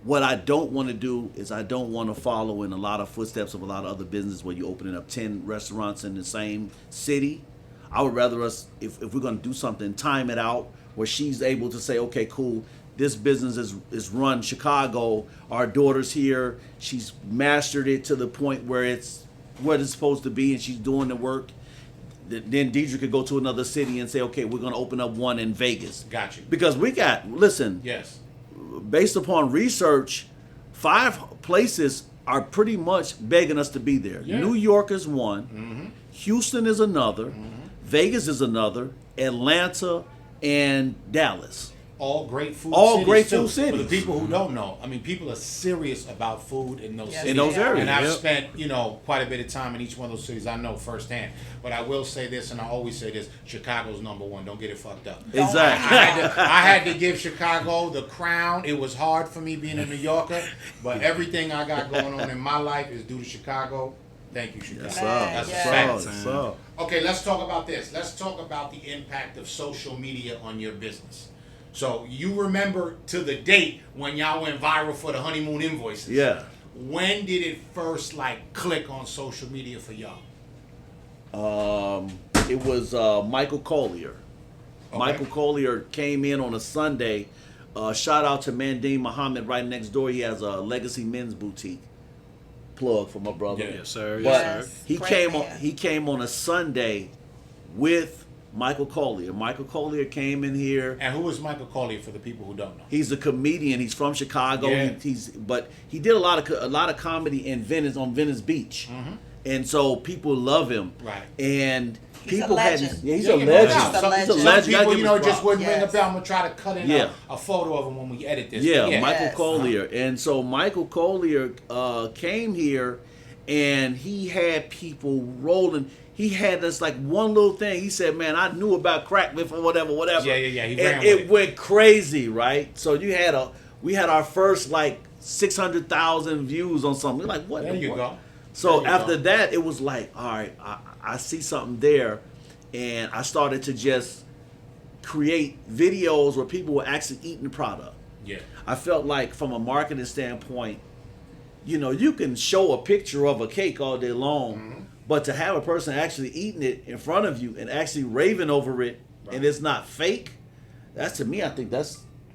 What I don't want to do is I don't want to follow in a lot of footsteps of a lot of other businesses where you're opening up 10 restaurants in the same city. I would rather us, if we're going to do something, time it out where she's able to say, okay, cool, this business is run Chicago. Our daughter's here. She's mastered it to the point where it's what it's supposed to be, and she's doing the work. Then Deidre could go to another city and say, okay, we're going to open up one in Vegas. Got you. Because listen, Yes. based upon research, 5 places are pretty much begging us to be there. Yeah. New York is one. Houston is another. Vegas is another. Atlanta and Dallas. All great food All cities. great too. food cities. For the people who don't know, I mean, people are serious about food in those Yes, cities. In those areas, And I've yep. spent, quite a bit of time in each one of those cities. I know firsthand. But I will say this, and I always say this, Chicago's number one. Don't get it fucked up. Exactly. I had to give Chicago the crown. It was hard for me being a New Yorker, but everything I got going on in my life is due to Chicago. Thank you, Chicago. Yes, sir. That's Yes. a fact. Yes, sir. Okay, let's talk about this. Let's talk about the impact of social media on your business. So you remember to the date when y'all went viral for the honeymoon invoices. Yeah. When did it first click on social media for y'all? It was Michael Collier. Okay. Michael Collier came in on a Sunday. Shout out to Mandine Muhammad right next door. He has a Legacy Men's Boutique. Plug for my brother. Yeah. Yes, sir. But Yes, sir. he Great came man. he came on a Sunday with Michael Collier. Michael Collier came in here. And who is Michael Collier for the people who don't know? He's a comedian. He's from Chicago. Yeah. But he did a lot of comedy in Venice, on Venice Beach, and so people love him. Right. And He's people a had. legend. He's Yeah, a no legend. doubt. He's a legend. He's a Some legend. Gotta people, give you know, him just props. wouldn't ring a Yes. bell. I'm gonna try to cut in Yeah. a photo of him when we edit this. Yeah, But Michael Yes. Collier. And so Michael Collier came here, and he had people rolling. He had this like one little thing. He said, "Man, I knew about crack before whatever." Yeah. He ran And with it it. went crazy, right? So we had our first like 600,000 views on something. We're like, what? There you what? go. So There you after go. that, it was like, all right, I see something there, and I started to just create videos where people were actually eating the product. Yeah. I felt like from a marketing standpoint, you know, you can show a picture of a cake all day long, but to have a person actually eating it in front of you and actually raving over it, Right. and it's not fake, that's, to me, I think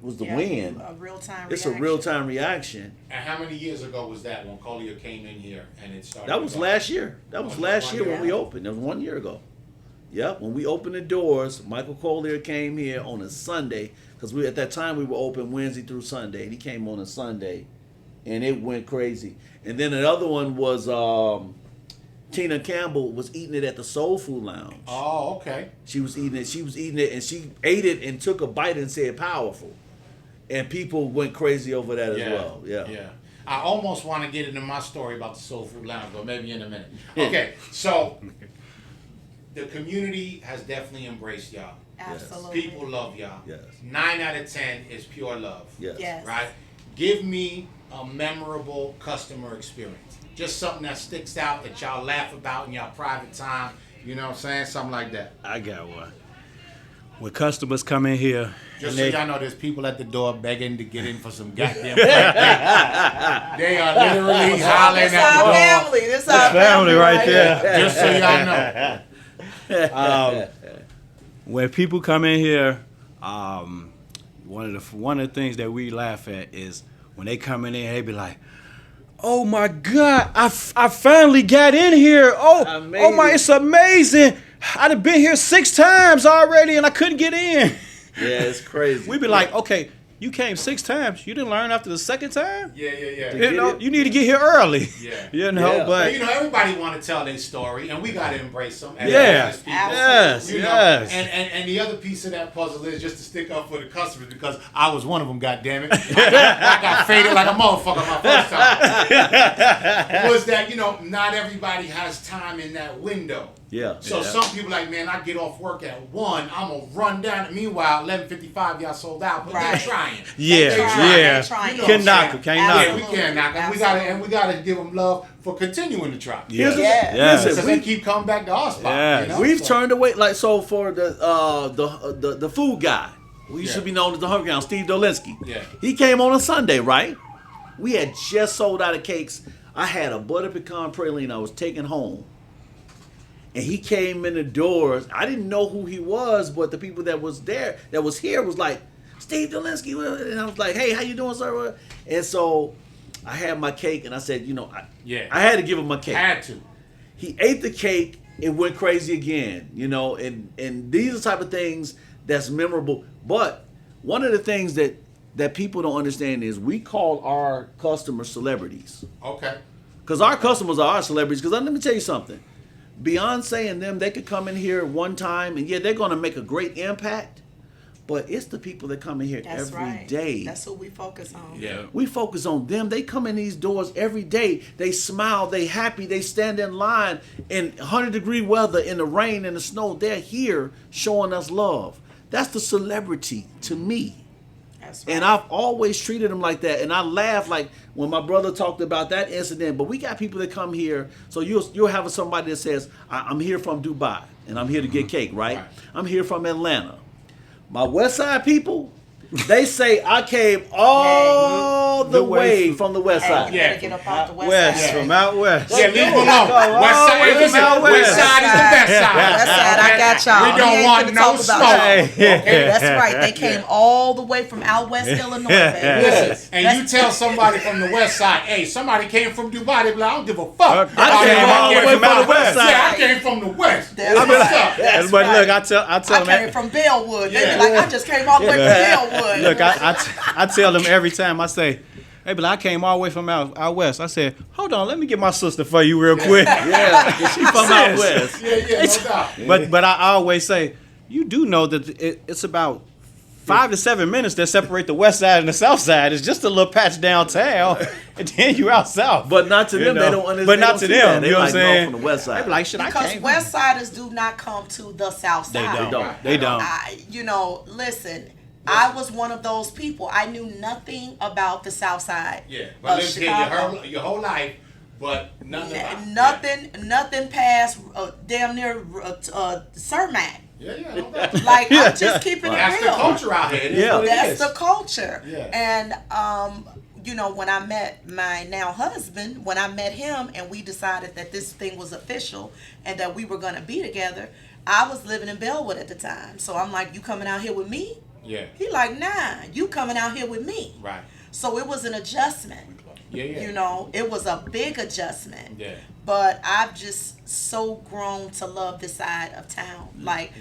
was the win. A real time. It's a real time reaction. And how many years ago was that when Collier came in here and it started? That was last year. That was Oh, last just year 1 when we opened. That was 1 year ago. Yep, when we opened the doors, Michael Collier came here on a Sunday, because at that time we were open Wednesday through Sunday, and he came on a Sunday, and it went crazy. And then another one was Tina Campbell was eating it at the Soul Food Lounge. Oh, okay. She was eating it, and she ate it and took a bite and said powerful. And people went crazy over that as well. Yeah. I almost want to get into my story about the Soul Food Lounge, but maybe in a minute. Okay, so the community has definitely embraced y'all. Absolutely. People love y'all. Yes. 9 out of 10 is pure love. Yes. Yes. Right? Give me a memorable customer experience. Just something that sticks out that y'all laugh about in y'all private time. You know what I'm saying? Something like that. I got one. When customers come in here, Just and so they, y'all know, there's people at the door begging to get in for some goddamn crack cake. They are literally hollering This at the our door. family. This our family right there. Just so y'all know. when people come in here, one of the things that we laugh at is when they come in here, they be like, "Oh my God, I finally got in here. Oh my, it's amazing. I'd have been here 6 times already and I couldn't get in." Yeah, it's crazy. We be like, "Okay, you came 6 times. You didn't learn after the second time? Yeah. You know, you need to get here early." Yeah. You know, Yeah. but You know, everybody want to tell their story, and we got to embrace them. As Yeah. people. Yes, You know, yes. And the other piece of that puzzle is just to stick up for the customers, because I was one of them, goddammit. I got faded like a motherfucker my first time. Was that, you know, not everybody has time in that window. Yeah. So yeah. some people like, man, I get off work at 1, I'm going to run down. Meanwhile, 11:55, y'all sold out, but Right. they're trying. yeah, They trying, yeah. they trying. You know Can't what I'm knock 'em, saying? can't knock Yeah, 'em. we can't knock them. We got to give them love for continuing to try. Yeah. Yeah. Yes. Because they keep coming back to our spot. Yes. You know? We've So- turned away, like, so for the food guy, who used to Yeah. be known as the Hungry Hound, Steve Dolinski. Yeah. He came on a Sunday, right? We had just sold out of cakes. I had a butter pecan praline I was taking home. And he came in the doors. I didn't know who he was, but the people that was here was like, "Steve Dolinski." And I was like, "Hey, how you doing, sir?" And so I had my cake, and I said, you know, I had to give him my cake. Had to. He ate the cake and went crazy again, you know, and these are the type of things that's memorable. But one of the things that people don't understand is we call our customers celebrities. Okay. Because our customers are our celebrities. Because let me tell you something. Beyonce and them, they could come in here one time, and yeah, they're going to make a great impact. But it's the people that come in here That's every day. right. That's what we focus on. Yeah. We focus on them. They come in these doors every day. They smile. They happy. They stand in line in 100-degree weather, in the rain, in the snow. They're here showing us love. That's the celebrity to me. That's right. And I've always treated them like that. And I laugh like when my brother talked about that incident. But we got people that come here. So you'll have somebody that says, I'm here from Dubai and I'm here to get cake, right? Right. I'm here from Atlanta. My West Side people, they say I came all the way from the West Hey, Side. you Yeah. better get up off the west West, side. from out west. Yeah, leave them alone. West side, hey, listen, out west west. side is the best side. West side, I got y'all. We We don't ain't want finna no talk smoke. about y'all. Hey. Okay, that's right. They came all the way from out west Illinois, baby. Listen, and you tell somebody from the west side, hey, somebody came from Dubai, they be like, I don't give a fuck. I came all the way from the west side. Yeah, I came from the west. That's What's right. up? That's But look, right. I tell I them. came from Bellwood. They Yeah. be like, I just came all the way from Bellwood. Look, I tell them every time. I say, They be like, I came all the way from out west. I said, hold on, let me get my sister for you real quick. Yeah, she from out west. Yeah, no doubt. But I always say, you do know that it's about 5 to 7 minutes that separate the west side and the south side. It's just a little patch downtown, and then you out south. But not to them, know? They don't understand. But not to them, you know what I'm like, saying? No, from the west side. They be like, shit, I Because came. West Siders do not come to the South Side. They don't. Listen, I was one of those people. I knew nothing about the South Side. Yeah, but lived here Chicago. your whole life, but Nothing past damn near Cermak. Yeah, no doubt. Like, I'm just keeping That's it the real. culture out here. It is what it That's is. the culture. Yeah. And when I met my now husband, when I met him and we decided that this thing was official and that we were going to be together, I was living in Bellwood at the time. So I'm like, you coming out here with me? Yeah. He like, nah, you coming out here with me. Right. So it was an adjustment. Yeah. It was a big adjustment. Yeah. But I've just so grown to love this side of town. Like,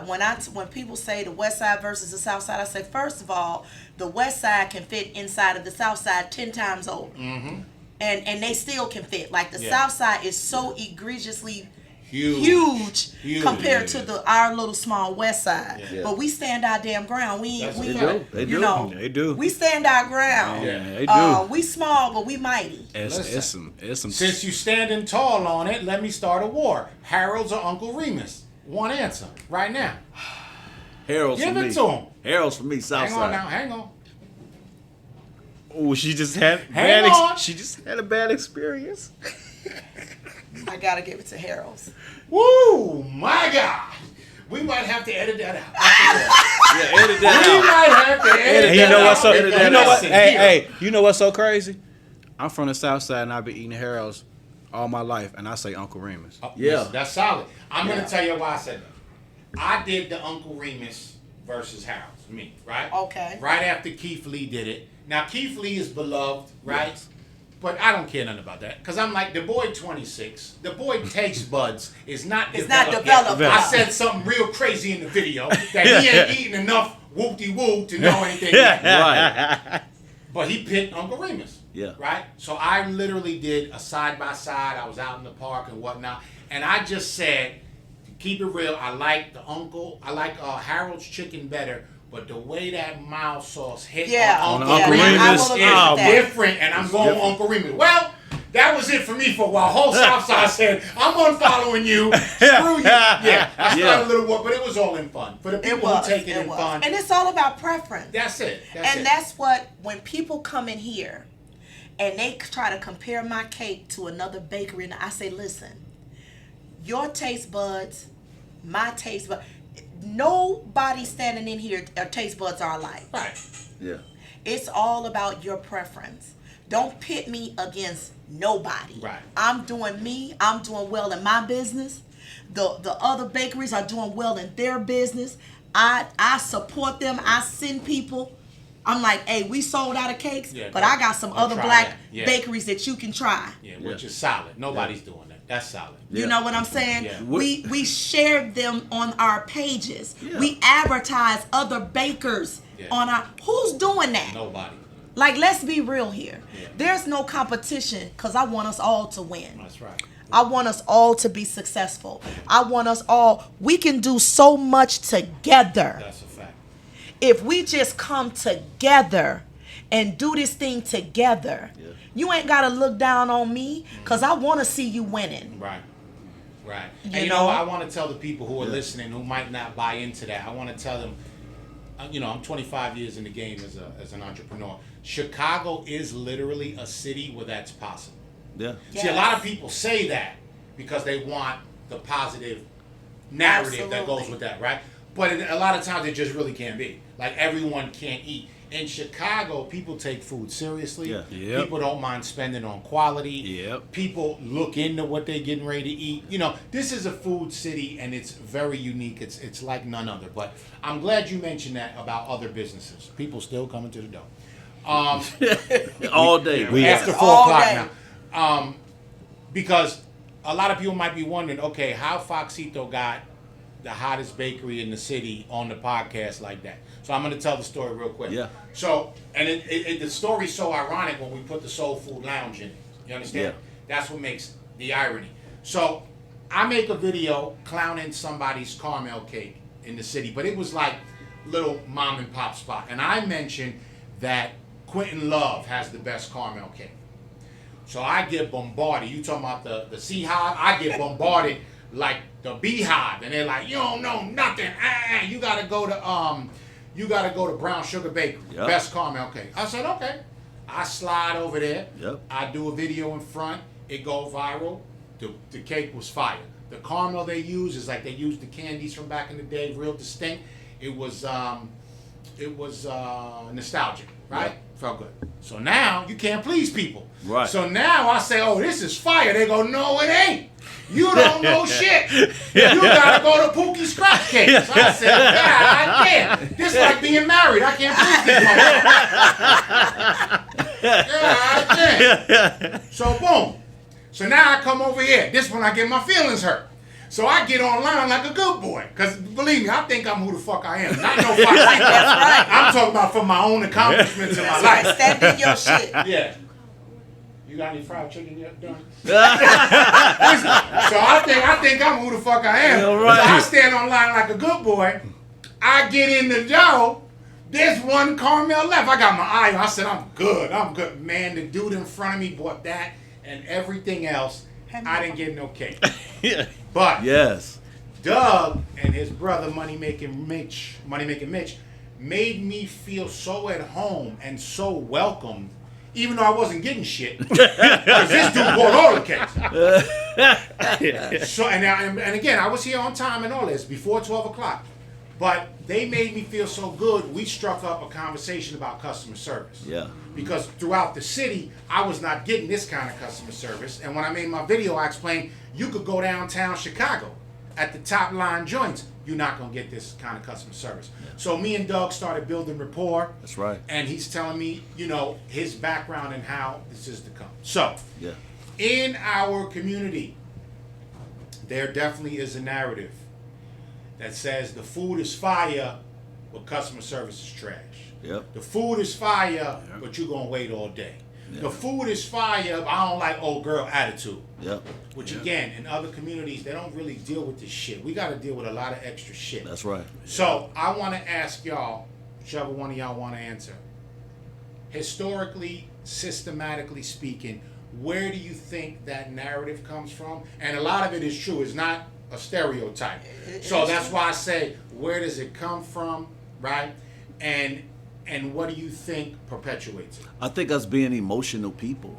when people say the west side versus the south side, I say, first of all, the west side can fit inside of the south side 10 times over. Mm-hmm. And they still can fit. Like, the south side is so egregiously huge compared to our little small west side. Yeah. But we stand our damn ground. They do. We stand our ground. Yeah, they do. We small, but we mighty. It's some. Since you standing tall on it, let me start a war. Harold's or Uncle Remus? One answer right now. Harold's Give for it me. to him. Harold's for me, south Hang on side. now. Hang on. Oh, she just had she just had a bad experience. I gotta give it to Harold's. Woo, my God. We might have to edit that out. Yeah, edit We that out. might have to edit And you that know out. what's so? Edit You that know out. what? Here. Hey, you know what's so crazy? I'm from the south side and I've been eating Harold's all my life, and I say Uncle Remus. Oh, Yeah. listen, that's solid. I'm going to tell you why I said that. I did the Uncle Remus versus Harold's, me, right? Okay. Right after Keith Lee did it. Now, Keith Lee is beloved, right? Yes. But I don't care nothing about that. Because I'm like, the boy 26, the boy taste buds is not developed yet. I said something real crazy in the video that he ain't eating enough whoop-de-woo to know anything. Right. But he picked Uncle Remus. Yeah. Right? So I literally did a side-by-side. I was out in the park and whatnot. And I just said, to keep it real, I like Harold's chicken better. But the way that mild sauce hit on Uncle Remus is different. And I'm going Uncle Remus. Well, that was it for me for a while. Whole Southside said, I'm unfollowing you. Screw you. Yeah, I started a little war, but it was all in fun. For the people who take it in fun. And it's all about preference. That's it. That's what, when people come in here and they try to compare my cake to another bakery, and I say, listen, your taste buds, my taste buds, nobody standing in here, their taste buds are alike. Right. Yeah. It's all about your preference. Don't pit me against nobody. Right. I'm doing me. I'm doing well in my business. The other bakeries are doing well in their business. I support them. I send people. I'm like, hey, we sold out of cakes, but I got some other black bakeries that you can try. Yeah, which is solid. Nobody's doing that. That's solid. You know what I'm saying? Yeah. We shared them on our pages. Yeah. We advertise other bakers on our. Who's doing that? Nobody. Like, let's be real here. Yeah. There's no competition because I want us all to win. That's right. I want us all to be successful. I want us all. We can do so much together. That's a fact. If we just come together and do this thing together, you ain't got to look down on me because I want to see you winning. Right. Right. And you know, I want to tell the people who are listening who might not buy into that, I want to tell them, I'm 25 years in the game as an entrepreneur. Chicago is literally a city where that's possible. Yeah. See, a lot of people say that because they want the positive narrative that goes with that, right? But a lot of times it just really can't be. Like, everyone can't eat. In Chicago, people take food seriously. Yeah. Yep. People don't mind spending on quality. Yep. People look into what they're getting ready to eat. This is a food city, and it's very unique. It's like none other. But I'm glad you mentioned that about other businesses. People still coming to the door. All day. After 4 o'clock now. Because a lot of people might be wondering, okay, how Foxcito got the hottest bakery in the city on the podcast like that. So I'm going to tell the story real quick. Yeah. So, and the story's so ironic when we put the Soul Food Lounge in it. You understand? Yeah. That's what makes the irony. So I make a video clowning somebody's caramel cake in the city, but it was like little mom and pop spot. And I mentioned that Quentin Love has the best caramel cake. So I get bombarded. You talking about the Sea Hive? I get bombarded like the Beehive, and they're like, you don't know nothing. You gotta go to Brown Sugar Bakery, best caramel cake. I said, okay. I slide over there. Yep. I do a video in front. It go viral. The cake was fire. The caramel they use is like they used the candies from back in the day, real distinct. It was nostalgic, right? Yep. Felt good. So now you can't please people. Right. So now I say, oh, this is fire. They go, no, it ain't. You don't know shit. You gotta go to Pookie's Crack Cake. So I said, God damn. This is like being married. I can't please these motherfuckers. God damn. So boom. So now I come over here. This one I get my feelings hurt. So I get online like a good boy. Because believe me, I think I'm who the fuck I am. Not no fuck. That's right. I'm talking about for my own accomplishments in my Right, life. stand in your shit. Yeah. You got any fried chicken yet done? So I think I'm who the fuck I am. Yeah, right. So I stand online like a good boy. I get in the dough. There's one caramel left. I got my eye on. I said, I'm good. Man, the dude in front of me bought that and everything else. I didn't get no cake. But Yes. Doug and his brother Money Making Mitch made me feel so at home and so welcomed, even though I wasn't getting shit. Because this dude bought all the cakes. So and again, I was here on time and all this before 12 o'clock. But they made me feel so good, we struck up a conversation about customer service. Yeah. Because throughout the city, I was not getting this kind of customer service. And when I made my video, I explained, you could go downtown Chicago at the top line joints, you're not going to get this kind of customer service. Yeah. So me and Doug started building rapport. That's right. And he's telling me, his background and how this is to come. So, Yeah. in our community, there definitely is a narrative that says the food is fire, but customer service is trash. Yep. The food is fire, but you're going to wait all day. The food is fire, but I don't like old girl attitude. Yep. Which again, in other communities, they don't really deal with this shit. We got to deal with a lot of extra shit. That's right. So I want to ask y'all, whichever one of y'all want to answer. Historically, systematically speaking, where do you think that narrative comes from? And a lot of it is true. It's not a stereotype. So that's why I say, where does it come from, right? And what do you think perpetuates it? I think us being emotional people.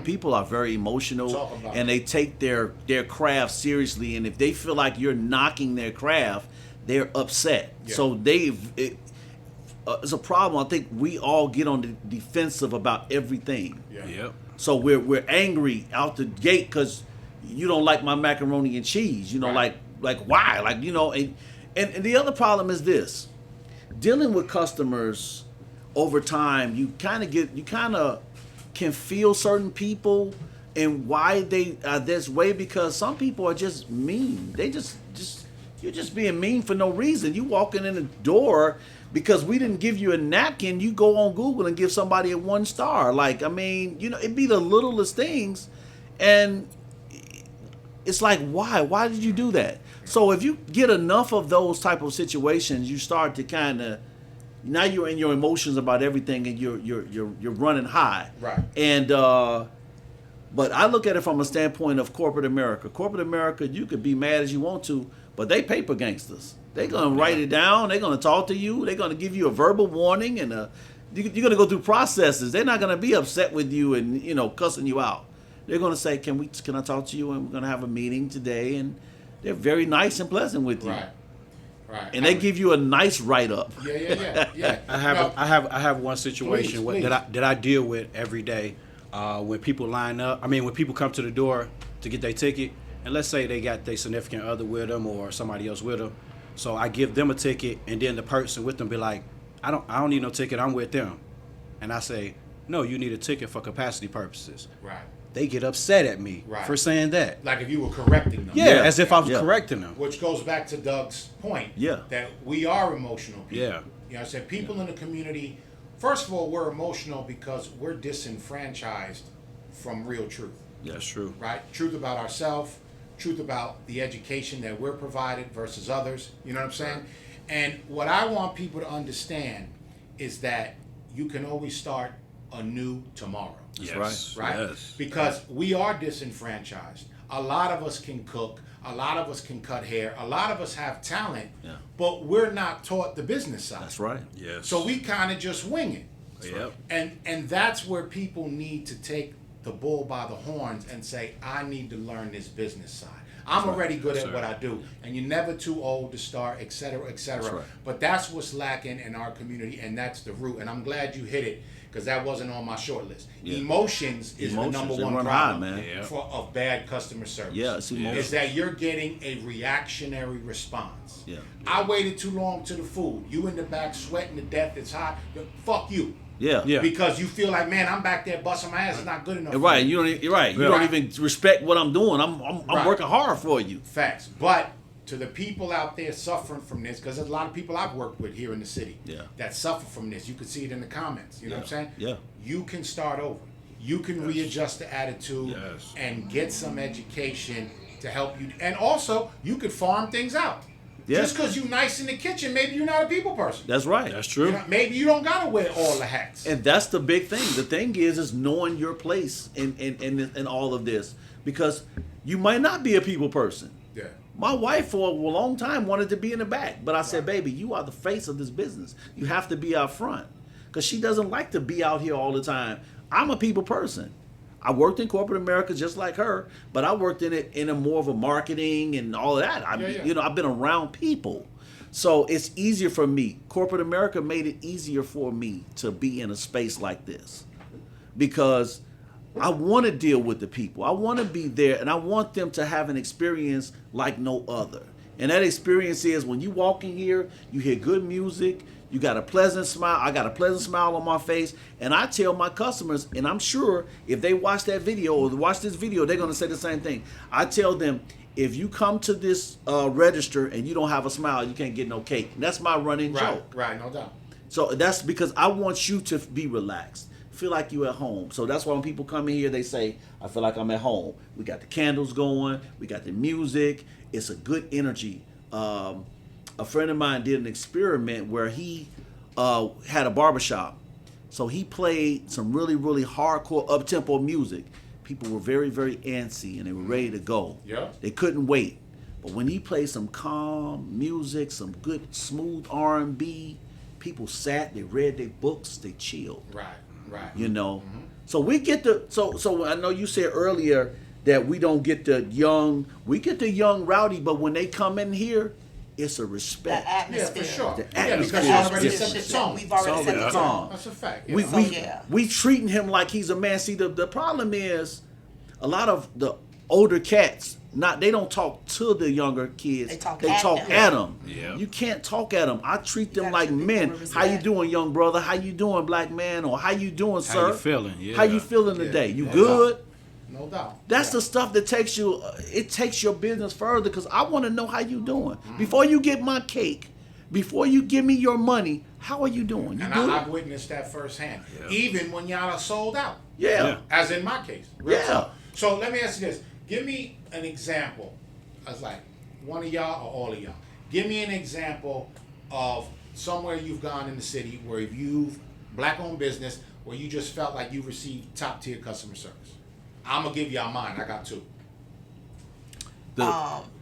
People are very emotional and they take their craft seriously. And if they feel like you're knocking their craft, they're upset. Yeah. So it's a problem. I think we all get on the defensive about everything. Yeah. Yep. So we're angry out the gate because you don't like my macaroni and cheese. Right. like why? And the other problem is this. Dealing with customers over time, you kind of can feel certain people and why they are this way, because some people are just mean. They you're just being mean for no reason. You walking in the door because we didn't give you a napkin, you go on Google and give somebody a 1 star. It'd be the littlest things, and it's like, why? Why did you do that? So if you get enough of those type of situations, you start to kind of, now you're in your emotions about everything, and you're running high. Right. And but I look at it from a standpoint of corporate America. Corporate America, you could be mad as you want to, but they paper gangsters. They're gonna write it down. They're gonna talk to you. They're gonna give you a verbal warning, and you're gonna go through processes. They're not gonna be upset with you and cussing you out. They're gonna say, can I talk to you? And we're gonna have a meeting today, and they're very nice and pleasant with you. Right. And they give you a nice write-up. Yeah. I have one situation Please. that I deal with every day. When people line up, when people come to the door to get their ticket, and let's say they got their significant other with them or somebody else with them, so I give them a ticket, and then the person with them be like, I don't need no ticket, I'm with them, and I say, no, you need a ticket for capacity purposes. Right. they get upset at me for saying that. Like if you were correcting them. Yeah, as if I was correcting them. Which goes back to Doug's point. Yeah. That we are emotional people. Yeah. You know what I'm saying? People in the community, first of all, we're emotional because we're disenfranchised from real truth. Yeah, That's true. Right? Truth about ourselves, truth about the education that we're provided versus others. You know what I'm saying? And what I want people to understand is that you can always start a new tomorrow. Yes. Right? Yes. Because we are disenfranchised. A lot of us can cook. A lot of us can cut hair. A lot of us have talent, but we're not taught the business side. That's right. Yes. So we kind of just wing it. Yep. And that's where people need to take the bull by the horns and say, I need to learn this business side. I'm already good at what I do, and you're never too old to start, et cetera, et cetera. Right. But that's what's lacking in our community, and that's the root. And I'm glad you hit it, because that wasn't on my short list. Yeah. Emotions is the number they one run problem high, man. of bad customer service. Yeah, it's emotions. Is that you're getting a reactionary response. Yeah. I waited too long to the food. You in the back sweating to death. It's hot. Fuck you. Yeah. Yeah. Because you feel like, man, I'm back there busting my ass. It's not good enough. Right. for me. You're right. You don't even respect what I'm doing. I'm working hard for you. Facts. But to the people out there suffering from this, because there's a lot of people I've worked with here in the city that suffer from this. You can see it in the comments. You know what I'm saying? Yeah. You can start over. You can readjust the attitude and get some education to help you. And also, you could farm things out. Yeah. Just because you're nice in the kitchen, maybe you're not a people person. That's right. That's true. You know, maybe you don't gotta wear all the hats. And that's the big thing. The thing is knowing your place in all of this, because you might not be a people person. Yeah. My wife for a long time wanted to be in the back, but I said, baby, you are the face of this business. You have to be out front, because she doesn't like to be out here all the time. I'm a people person. I worked in corporate America just like her, but I worked in it in a more of a marketing and all of that. You know, I've been around people. So it's easier for me. Corporate America made it easier for me to be in a space like this, because I want to deal with the people. I want to be there, and I want them to have an experience like no other. And that experience is when you walk in here, you hear good music, you got a pleasant smile. I got a pleasant smile on my face. And I tell my customers, and I'm sure if they watch that video or watch this video, they're going to say the same thing. I tell them, if you come to this register and you don't have a smile, you can't get no cake. That's my running joke. Right, no doubt. So that's because I want you to be relaxed. Feel like you're at home. So that's why when people come in here, they say, I feel like I'm at home. We got the candles going. We got the music. It's a good energy. A friend of mine did an experiment where he had a barbershop. So he played some really, really hardcore up-tempo music. People were very, very antsy, and they were ready to go. Yeah. They couldn't wait. But when he played some calm music, some good, smooth R&B, people sat, they read their books, they chilled. Right. You know? So we get the, so I know you said earlier that we don't get the young, we get the young rowdy, but when they come in here, it's a respect. The atmosphere. Yeah, for sure. The Yeah, atmosphere because you already is set the tone. We've already set the tone. That's a fact. We treating him like he's a man. See, the problem is a lot of the older cats, they don't talk to the younger kids. They talk at them. Yeah. You can't talk at them. I treat them gotta like treat men. them with How you respect. doing, young brother? How you doing, black man? Or how you doing, sir? How you feeling? Yeah. How you feeling today? You No good? doubt. No doubt. That's the stuff that takes you. It takes your business further, because I want to know how you doing before you get my cake, before you give me your money. How are you doing? You And good? I've witnessed that firsthand. Yeah. Even when y'all are sold out. Yeah. As in my case. Yeah. So let me ask you this. Give me an example. I was like, one of y'all or all of y'all. Give me an example of somewhere you've gone in the city where you've black-owned business where you just felt like you received top-tier customer service. I'm going to give y'all mine. I got two.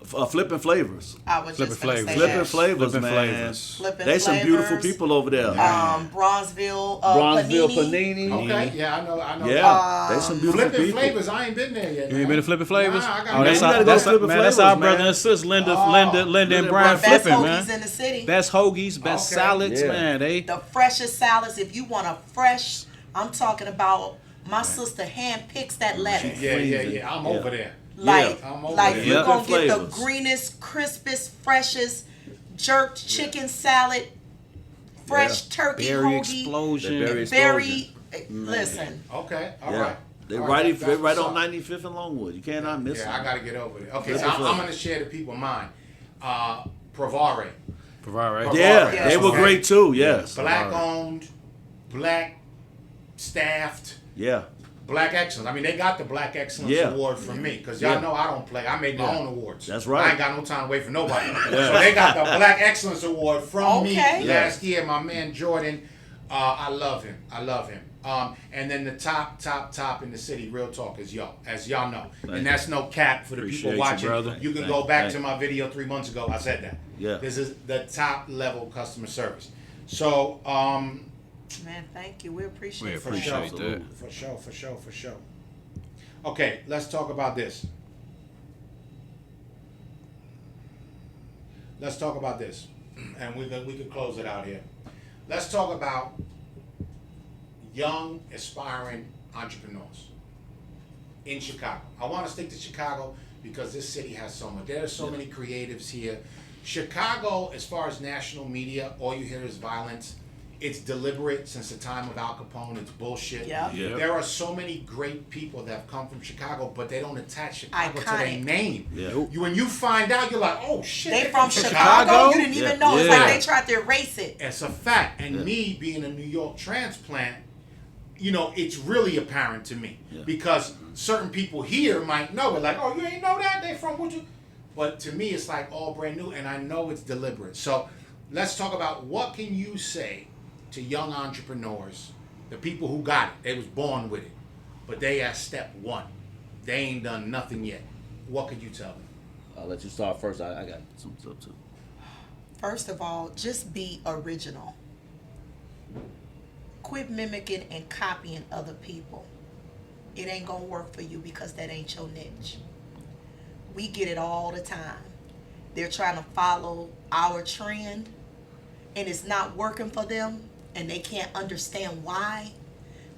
Flipping Flavors. I was just gonna say Flipping that. Flavors, Flipping man. Flavors. Flipping They some beautiful Flavors. people over there. Bronzeville Panini. Okay, yeah, I know. Yeah, they some beautiful Flipping people. Flavors, I ain't been there yet. You ain't been to Flipping Flavors? Nah, I got Oh, that's you gotta our, go that's, to Flipping man, that's Flavors, our brother man. and sis, Linda and Linda Brian and Best Flipping, hoagies man. in the city. Best hoagies, best Okay. salads, Yeah. man. The freshest salads. If you want a fresh, I'm talking about my sister hand picks that lettuce. Yeah. I'm over there. Like, I'm over like there. you're gonna Flipping get Flavors. the greenest, crispest, freshest jerked chicken salad, fresh turkey Berry hoagie, explosion. The berry berry. Listen, Okay, all Yeah. right. They All right, that's right what's on up. 95th and Longwood. You cannot miss Yeah, them. I got to get over there. Okay, That's so what's I'm up. going to share the people mine. Provare. Provide, right? Yeah, Yeah. they were Okay. great too. Yes. Black owned, black staffed, Yeah. Black Excellence. I mean, they got the Black Excellence Yeah. Award from me because y'all Yeah. know I don't play. I make my Yeah. own awards. That's right. I ain't got no time to wait for nobody. So they got the Black Excellence Award from me Okay. last year. My man Jordan, I love him. And then the top in the city, real talk, is y'all, as y'all know. Thank And that's no cap for the Appreciate people you, watching. brother. You can Thank go you. back Thank to you. my video 3 months ago. I said that. Yeah. This is the top level customer service. So, Man, thank you. We appreciate We that. appreciate that. For sure. Okay, let's talk about this. And we could close it out here. Let's talk about young, aspiring entrepreneurs in Chicago. I want to stick to Chicago because this city has so much. There are so many creatives here. Chicago, as far as national media, all you hear is violence. It's deliberate since the time of Al Capone. It's bullshit. Yeah. Yep. There are so many great people that have come from Chicago, but they don't attach Chicago to their Iconic. name. Yeah. When you find out, you're like, oh shit. They they're from Chicago? You didn't Yeah. even know. It's Yeah. like they tried to erase it. It's a fact. And Yeah. me being a New York transplant, it's really apparent to me. Yeah. Because certain people here might know it. Like, oh, you ain't know that? They from what you... But to me, it's like all brand new, and I know it's deliberate. So let's talk about what can you say to young entrepreneurs, the people who got it. They was born with it, but they at step one. They ain't done nothing yet. What could you tell them? I'll let you start first. I got some stuff too. First of all, just be original. Quit mimicking and copying other people. It ain't gonna work for you because that ain't your niche. We get it all the time. They're trying to follow our trend and it's not working for them and they can't understand why,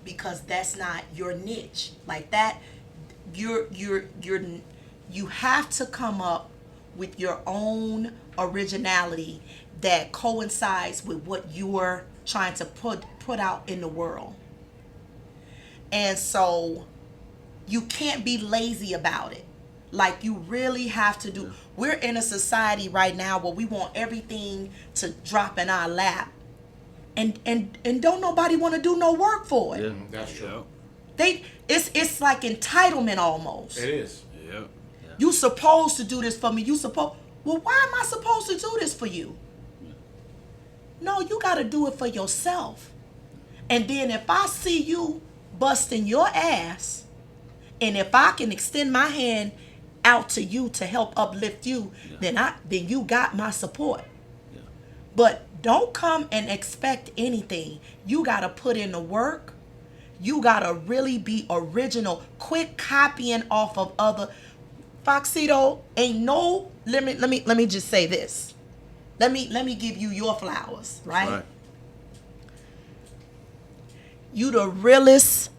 because that's not your niche. Like that, you have to come up with your own originality that coincides with what you're trying to put out in the world. And so you can't be lazy about it. Like you really have to do. We're in a society right now where we want everything to drop in our lap. And don't nobody want to do no work for it. Yeah. That's true. It's like entitlement almost. It is. Yep. You supposed to do this for me. Well, why am I supposed to do this for you? No, you got to do it for yourself. And then if I see you busting your ass, and if I can extend my hand out to you to help uplift you, then you got my support. Yeah. But don't come and expect anything. You got to put in the work. You got to really be original. Quit copying off of other. Foxcito ain't no let me just say this. Let me give you your flowers, right? Right. You the realest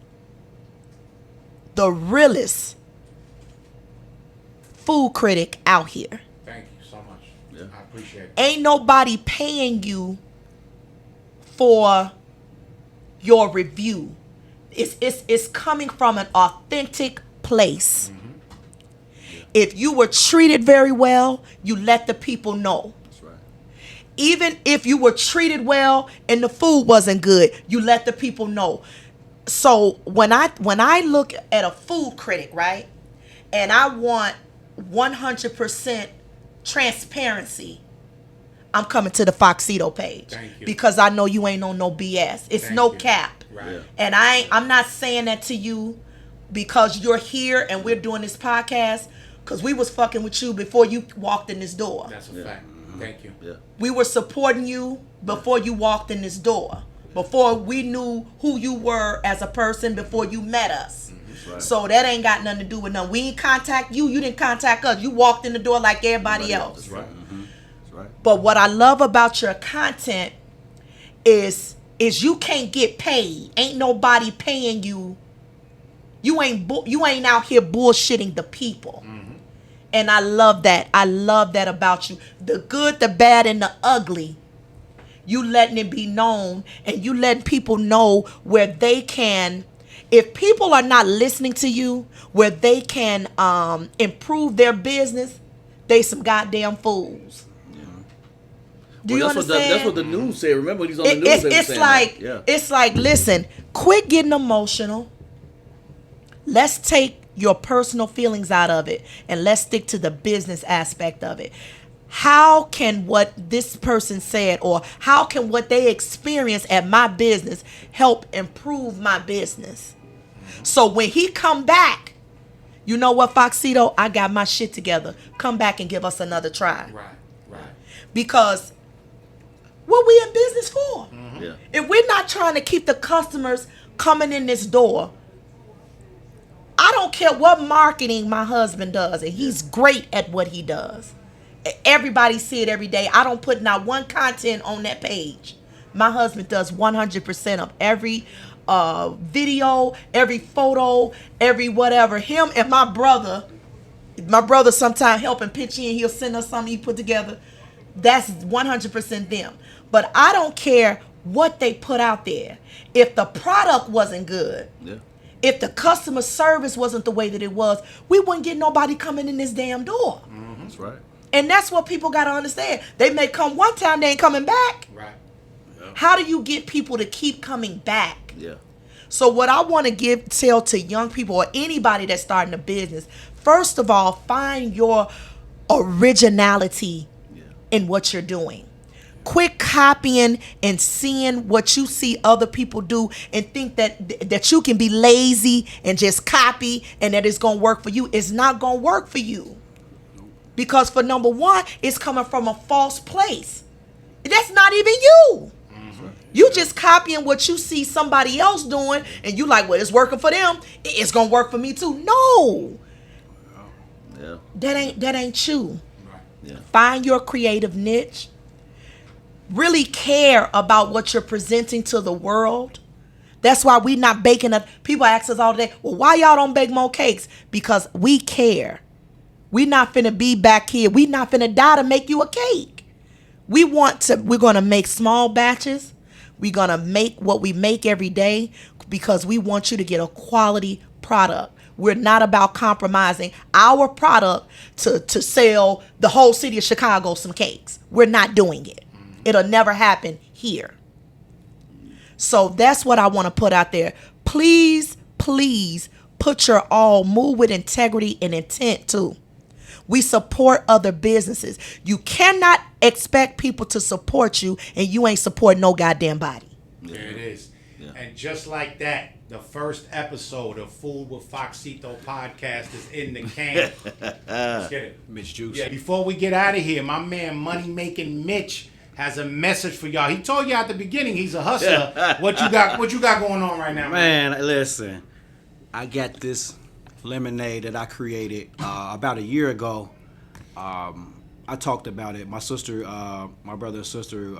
food critic out here. Thank you so much. Yeah. I appreciate it. Ain't nobody paying you for your review. It's coming from an authentic place. Mm-hmm. If you were treated very well, you let the people know. That's right. Even if you were treated well and the food wasn't good, you let the people know. So when I look at a food critic, right, and I want 100% transparency, I'm coming to the Foxcito page. Thank you. Because I know you ain't on no BS. It's Thank no you. cap. Right. Yeah. And I'm not saying that to you because you're here and we're doing this podcast, because we was fucking with you before you walked in this door. That's a fact. Thank you. Yeah. We were supporting you before you walked in this door, before we knew who you were as a person, before you met us. Right. So that ain't got nothing to do with nothing. We ain't contact you. You didn't contact us. You walked in the door like everybody else. That's right. That's right. But what I love about your content is you can't get paid. Ain't nobody paying you. You ain't out here bullshitting the people. And I love that. I love that about you. The good, the bad, and the ugly. You letting it be known, and you letting people know where they can If people are not listening to you where they can improve their business, they some goddamn fools. Do you understand? That's what the news said. Remember, he's on the news. It's like, listen, quit getting emotional. Let's take your personal feelings out of it and let's stick to the business aspect of it. How can what this person said or how can what they experience at my business help improve my business? So when he come back, you know what, Foxcito, I got my shit together. Come back and give us another try. Right. Because what we in business for? Mm-hmm. Yeah. If we're not trying to keep the customers coming in this door, I don't care what marketing my husband does, and he's great at what he does. Everybody see it every day. I don't put not one content on that page. My husband does 100% of every video, every photo, every whatever. Him and my brother sometimes helping pitch in. He'll send us something he put together. That's 100% them. But I don't care what they put out there. If the product wasn't good, if the customer service wasn't the way that it was, we wouldn't get nobody coming in this damn door. Mm-hmm. That's right. And that's what people got to understand. They may come one time, they ain't coming back. Right. Yeah. How do you get people to keep coming back? Yeah. So what I want to tell to young people or anybody that's starting a business, first of all, find your originality in what you're doing. Quit copying and seeing what you see other people do and think that you can be lazy and just copy and that it's going to work for you. It's not going to work for you. Because for number one, it's coming from a false place. That's not even you. Mm-hmm. You just copying what you see somebody else doing and you like, well, it's working for them. It's going to work for me too. No. Yeah. That ain't you. Right. Yeah. Find your creative niche. Really care about what you're presenting to the world. That's why we not baking up. People ask us all day, well, why y'all don't bake more cakes? Because we care. We not finna be back here. We not finna die to make you a cake. We're gonna make small batches. We're gonna make what we make every day because we want you to get a quality product. We're not about compromising our product to sell the whole city of Chicago some cakes. We're not doing it. It'll never happen here. So that's what I want to put out there. Please, please put your all. Move with integrity and intent too. We support other businesses. You cannot expect people to support you and you ain't supporting no goddamn body. There it is. Yeah. And just like that, the first episode of Food with Foxcito Podcast is in the can. Let's get it. Mitch Juice. Yeah, before we get out of here, my man Making Mitch has a message for y'all. He told you at the beginning he's a hustler. What you got going on right now, man? Man, listen. I got this lemonade that I created about a year ago. I talked about it. My sister, my brother and sister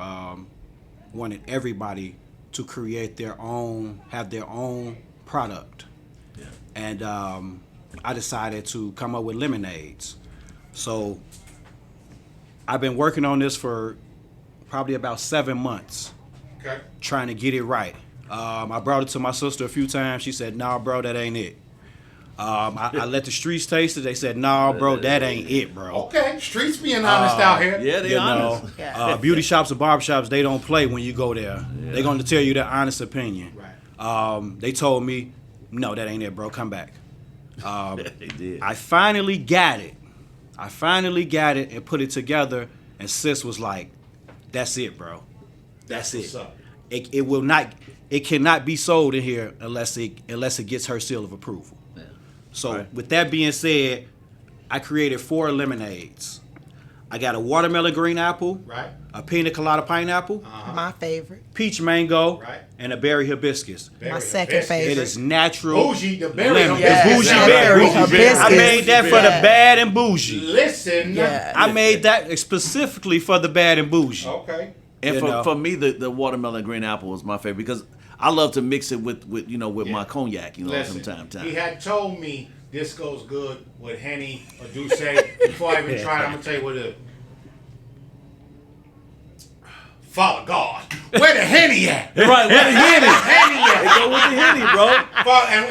wanted everybody to create have their own product. Yeah. And I decided to come up with lemonades. So I've been working on this for probably about 7 months. Okay. Trying to get it right. I brought it to my sister a few times. She said, "Nah, bro, that ain't it." I let the streets taste it. They said, "Nah, bro, that ain't it, bro." Okay, streets being honest out here. Yeah, they honest. Yeah. Beauty shops and barbershops, they don't play when you go there. Yeah. They're going to tell you their honest opinion. Right. They told me, "No, that ain't it, bro. Come back." They did. I finally got it. And put it together. And sis was like, "That's it, bro. That's it. What's up? It will not. It cannot be sold in here unless it gets her seal of approval." Yeah. So Right. with that being said, I created 4 lemonades. I got a watermelon green apple, Right. a pina colada pineapple, My favorite. peach mango, Right. and a berry hibiscus. Berry My second hibiscus. favorite. It is natural. Bougie, the berry lemon. hibiscus. It's bougie Yeah. berry. Bougie hibiscus. I made that for the Yeah. bad and bougie. Listen. Yeah. I made that specifically for the bad and bougie. Okay. And You know. for me, the watermelon green apple was my favorite because I love to mix it with my cognac, Listen, from time to time. he had told me this goes good with Henny or Douce. Before I even tried, I'm gonna tell you what it is. Father God, where the Henny at? Right, where the Henny? Henny They at? go with the Henny, bro.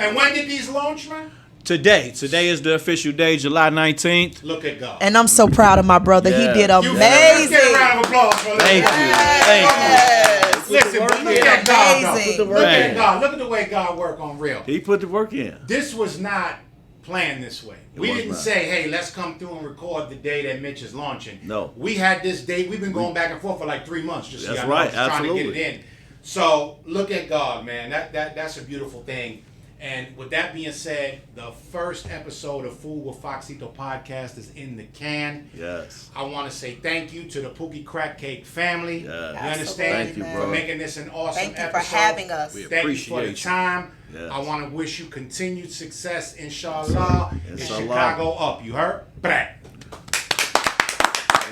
And when did these launch, man? Today is the official day, July 19th. Look at God. And I'm so proud of my brother. Yeah. He did Let's amazing. get a round of applause for Thank that. you. Thank you. Listen, Put the look work at in. God, though. Amazing. Look at Man. God. Look at the way God work on real. He put the work in. This was not planned this way. We was didn't not. say, hey, let's come through and record the day that Mitch is launching. No. We had this date. We've been going back and forth for like 3 months. Just so That's y'all know, right. just trying to Absolutely. get it in. So look at God, man. That's a beautiful thing. And with that being said, the first episode of Food with Foxcito Podcast is in the can. Yes. I want to say thank you to the Pookie Crack Cake family. Yes. You Absolutely, understand? Thank you, man. bro. For making this an awesome Thank you episode. for having us. We Thank you for the appreciate you. time. Yes. I want to wish you continued success, inshallah. And Inshallah. Chicago up. You heard? Blah. All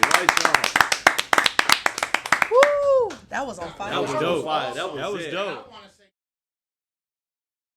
right, y'all. Woo! That was on fire. That was dope. That was That was it. dope. I wanna